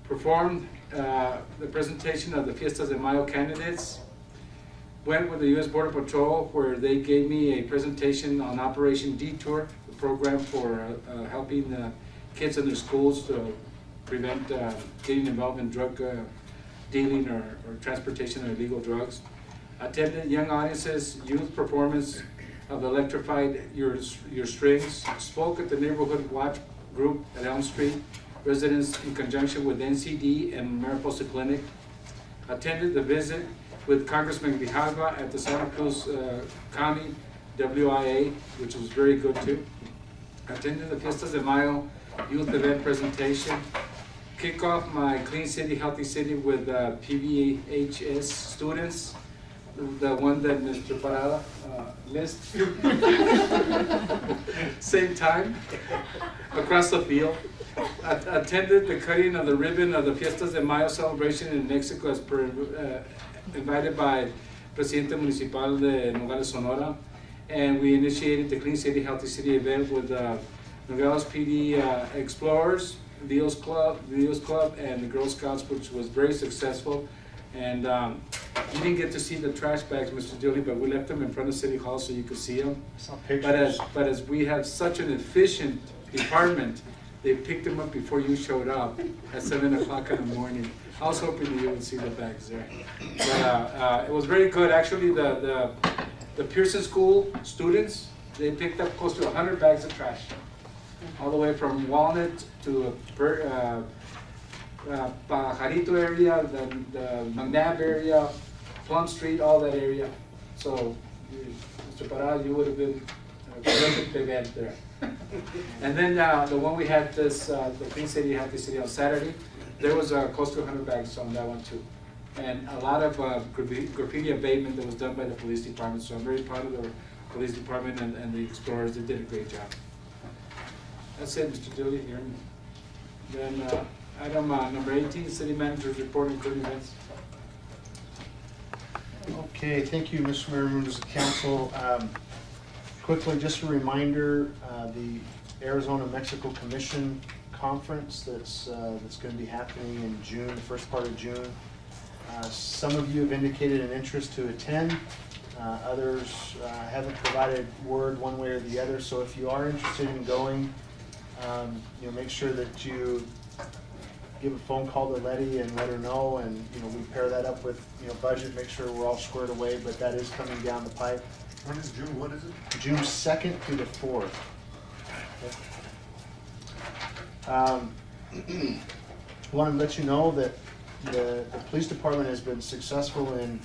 A: Performed the presentation of the Fiestas de Mayo candidates. Went with the U.S. Border Patrol, where they gave me a presentation on Operation Detour, the program for helping kids in their schools to prevent getting involved in drug dealing or transportation of illegal drugs. Attended Young Audience's youth performance of Electrified Your Strings. Spoke at the Neighborhood Watch Group at Elm Street. Residents in conjunction with NCD and Mariposa Clinic. Attended the visit with Congressman Grijalva at the Santa Cruz County WIA, which was very good too. Attended the Fiestas de Mayo youth event presentation. Kick off my Clean City, Healthy City with PBHS students. The one that Mr. Parada missed. Same time, across the field. Attended the cutting of the ribbon of the Fiestas de Mayo celebration in Mexico as invited by Presidente Municipal de Nogales, Sonora. And we initiated the Clean City, Healthy City event with Nogales PD Explorers, Leo's Club, and the Girl Scouts, which was very successful. And you didn't get to see the trash bags, Mr. Dooley, but we left them in front of City Hall so you could see them. But as we have such an efficient department, they picked them up before you showed up at 7 o'clock in the morning. I was hoping that you would see the bags there. But, it was very good. Actually, the Pearson School students, they picked up close to 100 bags of trash, all the way from Walnut to Pajarito area, the McNabb area, Plum Street, all that area. So, Mr. Parada, you would have been a perfect event there. And then the one we had this, the Green City Happy City on Saturday, there was close to 100 bags on that one too. And a lot of graffiti abatement that was done by the police department. So I'm very proud of the police department and the explorers. They did a great job. That's it, Mr. Dilly. Then item number 18, city manager's report and current events.
H: Okay, thank you, Mr. Mayor, members of council. Quickly, just a reminder, the Arizona-Mexico Commission conference that's going to be happening in June, the first part of June. Some of you have indicated an interest to attend. Others haven't provided word one way or the other. So if you are interested in going, make sure that you give a phone call to Letty and let her know, and we pair that up with budget, make sure we're all squared away. But that is coming down the pipe.
I: When is June? What is it?
H: June 2nd through the 4th. Want to let you know that the police department has been successful in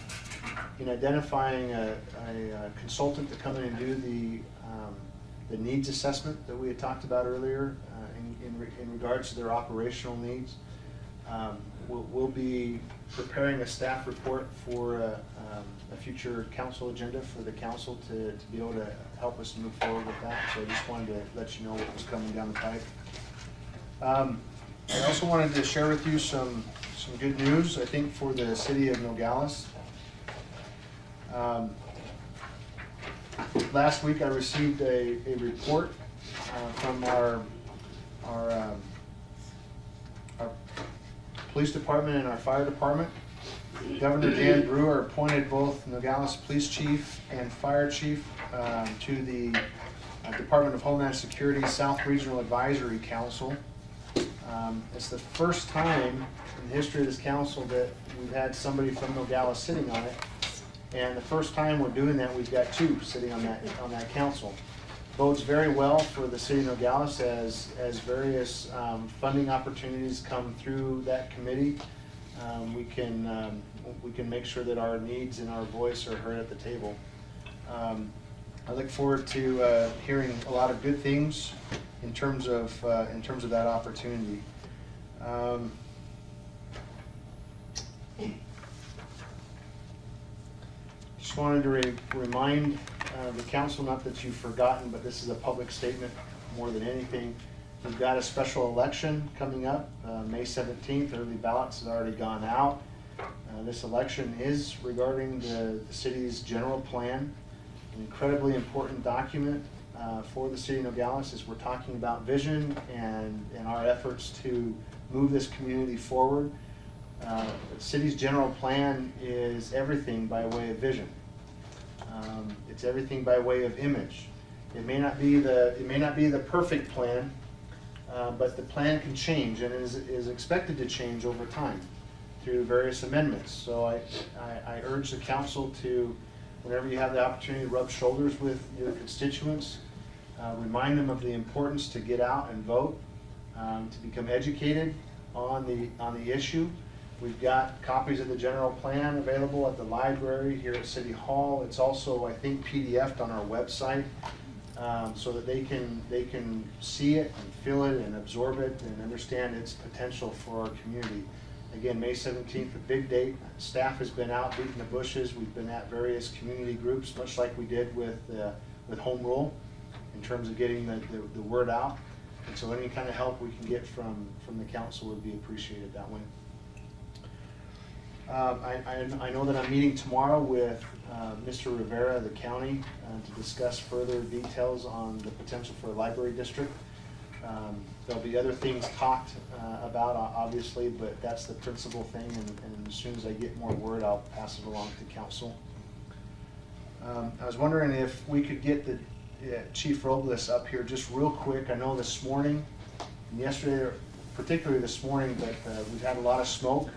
H: identifying a consultant to come in and do the needs assessment that we had talked about earlier in regards to their operational needs. We'll be preparing a staff report for a future council agenda for the council to be able to help us move forward with that. So I just wanted to let you know what was coming down the pipe. I also wanted to share with you some good news, I think, for the city of Nogales. Last week I received a report from our police department and our fire department. Governor Dan Brewer appointed both Nogales Police Chief and Fire Chief to the Department of Homeland Security South Regional Advisory Council. It's the first time in the history of this council that we've had somebody from Nogales sitting on it, and the first time we're doing that, we've got two sitting on that council. Bodes very well for the city of Nogales as various funding opportunities come through that committee. We can make sure that our needs and our voice are heard at the table. I look forward to hearing a lot of good things in terms of that opportunity. Just wanted to remind the council, not that you've forgotten, but this is a public statement more than anything. We've got a special election coming up, May 17th. Early ballots have already gone out. This election is regarding the city's general plan, an incredibly important document for the city of Nogales as we're talking about vision and our efforts to move this community forward. The city's general plan is everything by way of vision. It's everything by way of image. It may not be the perfect plan, but the plan can change and is expected to change over time through various amendments. So I urge the council to, whenever you have the opportunity to rub shoulders with your constituents, remind them of the importance to get out and vote, to become educated on the issue. We've got copies of the general plan available at the library here at City Hall. It's also, I think, PDF'd on our website, so that they can see it and feel it and absorb it and understand its potential for our community. Again, May 17th, a big date. Staff has been out beating the bushes. We've been at various community groups, much like we did with Home Rule, in terms of getting the word out. And so any kind of help we can get from the council would be appreciated that way. I know that I'm meeting tomorrow with Mr. Rivera of the county to discuss further details on the potential for a library district. There'll be other things talked about, obviously, but that's the principal thing, and as soon as I get more word, I'll pass it along to council. I was wondering if we could get the Chief Robles up here just real quick. I know this morning And yesterday, particularly this morning, that we've had a lot of smoke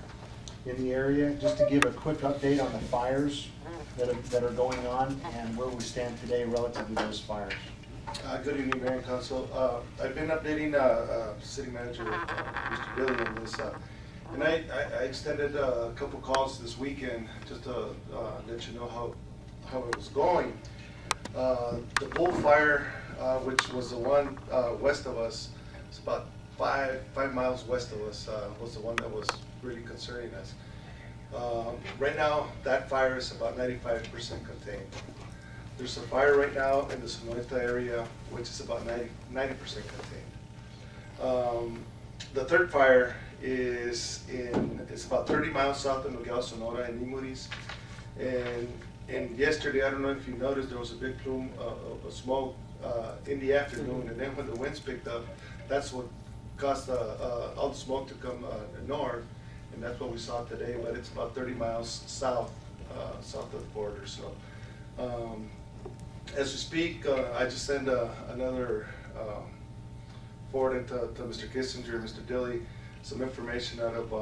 H: in the area. Just to give a quick update on the fires that are going on and where we stand today relative to those fires.
U: Good evening, Mayor and Council. I've been updating City Manager Mr. Billy on this. And I extended a couple calls this weekend just to let you know how it was going. The Bull Fire, which was the one west of us, it's about 5 miles west of us, was the one that was really concerning us. Right now, that fire is about 95% contained. There's a fire right now in the Sonoita area, which is about 90% contained. The third fire it's about 30 miles south of Nogales, Sonora, and Imuris. And yesterday, I don't know if you noticed, there was a big plume of smoke in the afternoon, and then when the winds picked up, that's what caused all the smoke to come north, and that's what we saw today. But it's about 30 miles south of the border. So, as we speak, I just sent another forwarded to Mr. Kissinger and Mr. Dilly some information out of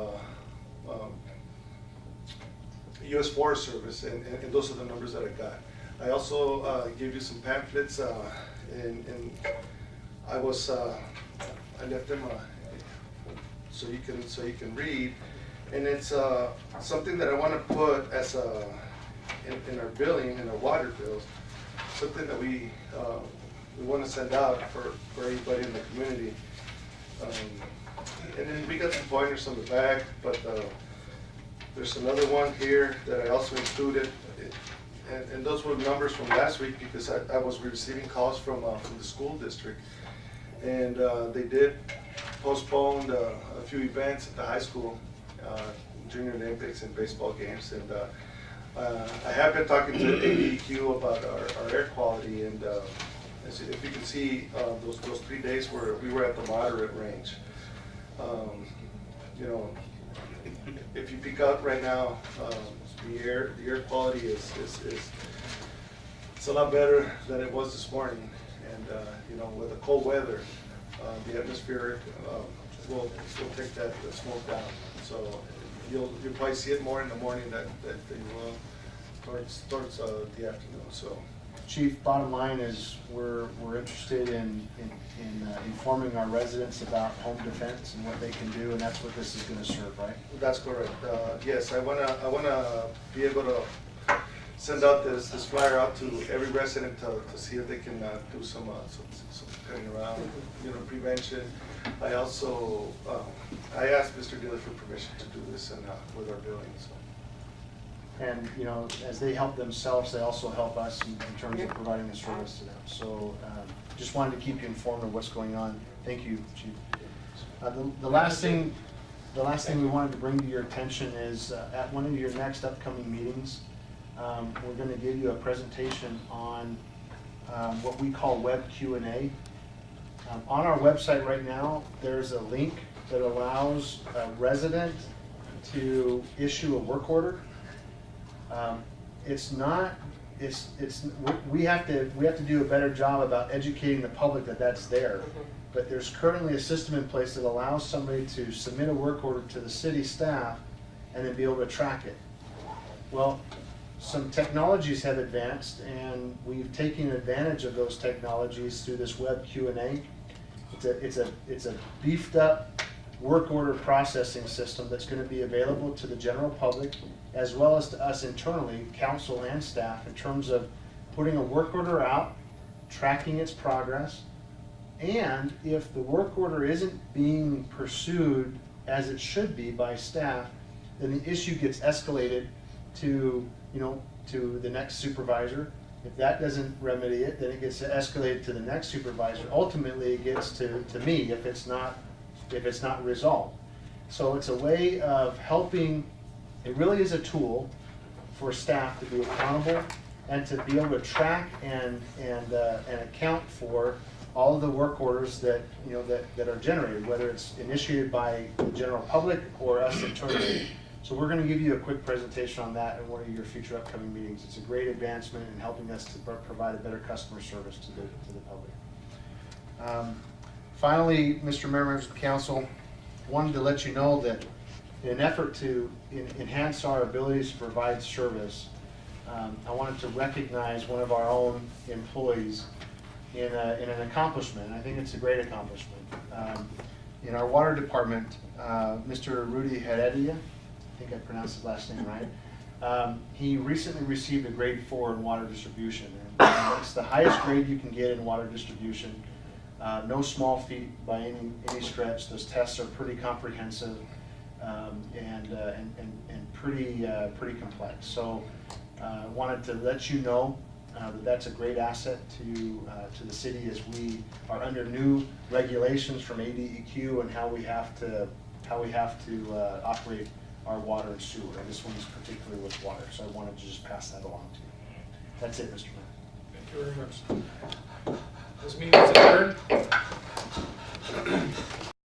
U: U.S. Forest Service, and those are the numbers that I got. I also gave you some pamphlets, and I left them so you can read, and it's something that I want to put as in our billing, in our water bills, something that we want to send out for everybody in the community. And then we got some pointers on the back, but there's another one here that I also included, and those were numbers from last week because I was receiving calls from the school district, and they did postpone a few events at the high school, Junior Olympics and baseball games, and I have been talking to ADQ about our air quality, and if you can see those 3 days where we were at the moderate range. You know, if you peek out right now, the air quality is it's a lot better than it was this morning, and you know, with the cold weather, the atmosphere will take that smoke down. So you'll probably see it more in the morning than you will towards the afternoon. So.
H: Chief, bottom line is we're interested in informing our residents about home defense and what they can do, and that's what this is going to serve, right?
U: That's correct. Yes, I wanna be able to send out this flyer out to every resident to see if they can do some cutting around, you know, prevention. I also I asked Mr. Dillard for permission to do this with our building. So.
H: And, you know, as they help themselves, they also help us in terms of providing the service to them. So just wanted to keep you informed of what's going on. Thank you, Chief. The last thing we wanted to bring to your attention is at one of your next upcoming meetings, we're going to give you a presentation on what we call web Q&A. On our website right now, there's a link that allows a resident to issue a work order. We have to do a better job about educating the public that that's there. But there's currently a system in place that allows somebody to submit a work order to the city staff and then be able to track it. Well, some technologies have advanced, and we've taken advantage of those technologies through this web Q&A. It's a beefed up work order processing system that's going to be available to the general public as well as to us internally, council and staff, in terms of putting a work order out, tracking its progress, and if the work order isn't being pursued as it should be by staff, then the issue gets escalated to the next supervisor. If that doesn't remedy it, then it gets escalated to the next supervisor. Ultimately, it gets to me if it's not resolved. So it's a way of helping. It really is a tool for staff to be accountable and to be able to track and account for all of the work orders that are generated, whether it's initiated by the general public or us internally. So we're going to give you a quick presentation on that in one of your future upcoming meetings. It's a great advancement in helping us to provide a better customer service to the public. Finally, Mr. Mayor, members of the council, wanted to let you know that in an effort to enhance our abilities to provide service, I wanted to recognize one of our own employees in an accomplishment. I think it's a great accomplishment. In our water department, Mr. Rudy Heredia, I think I pronounced his last name right, he recently received a grade 4 in water distribution. And it's the highest grade you can get in water distribution. No small feat by any stretch. Those tests are pretty comprehensive and pretty complex. So I wanted to let you know that that's a great asset to the city as we are under new regulations from ADEQ and how we have to operate our water and sewer. And this one's particularly with water, so I wanted to just pass that along to you. That's it, Mr. Mayor.
O: Thank you very much. This meeting is adjourned.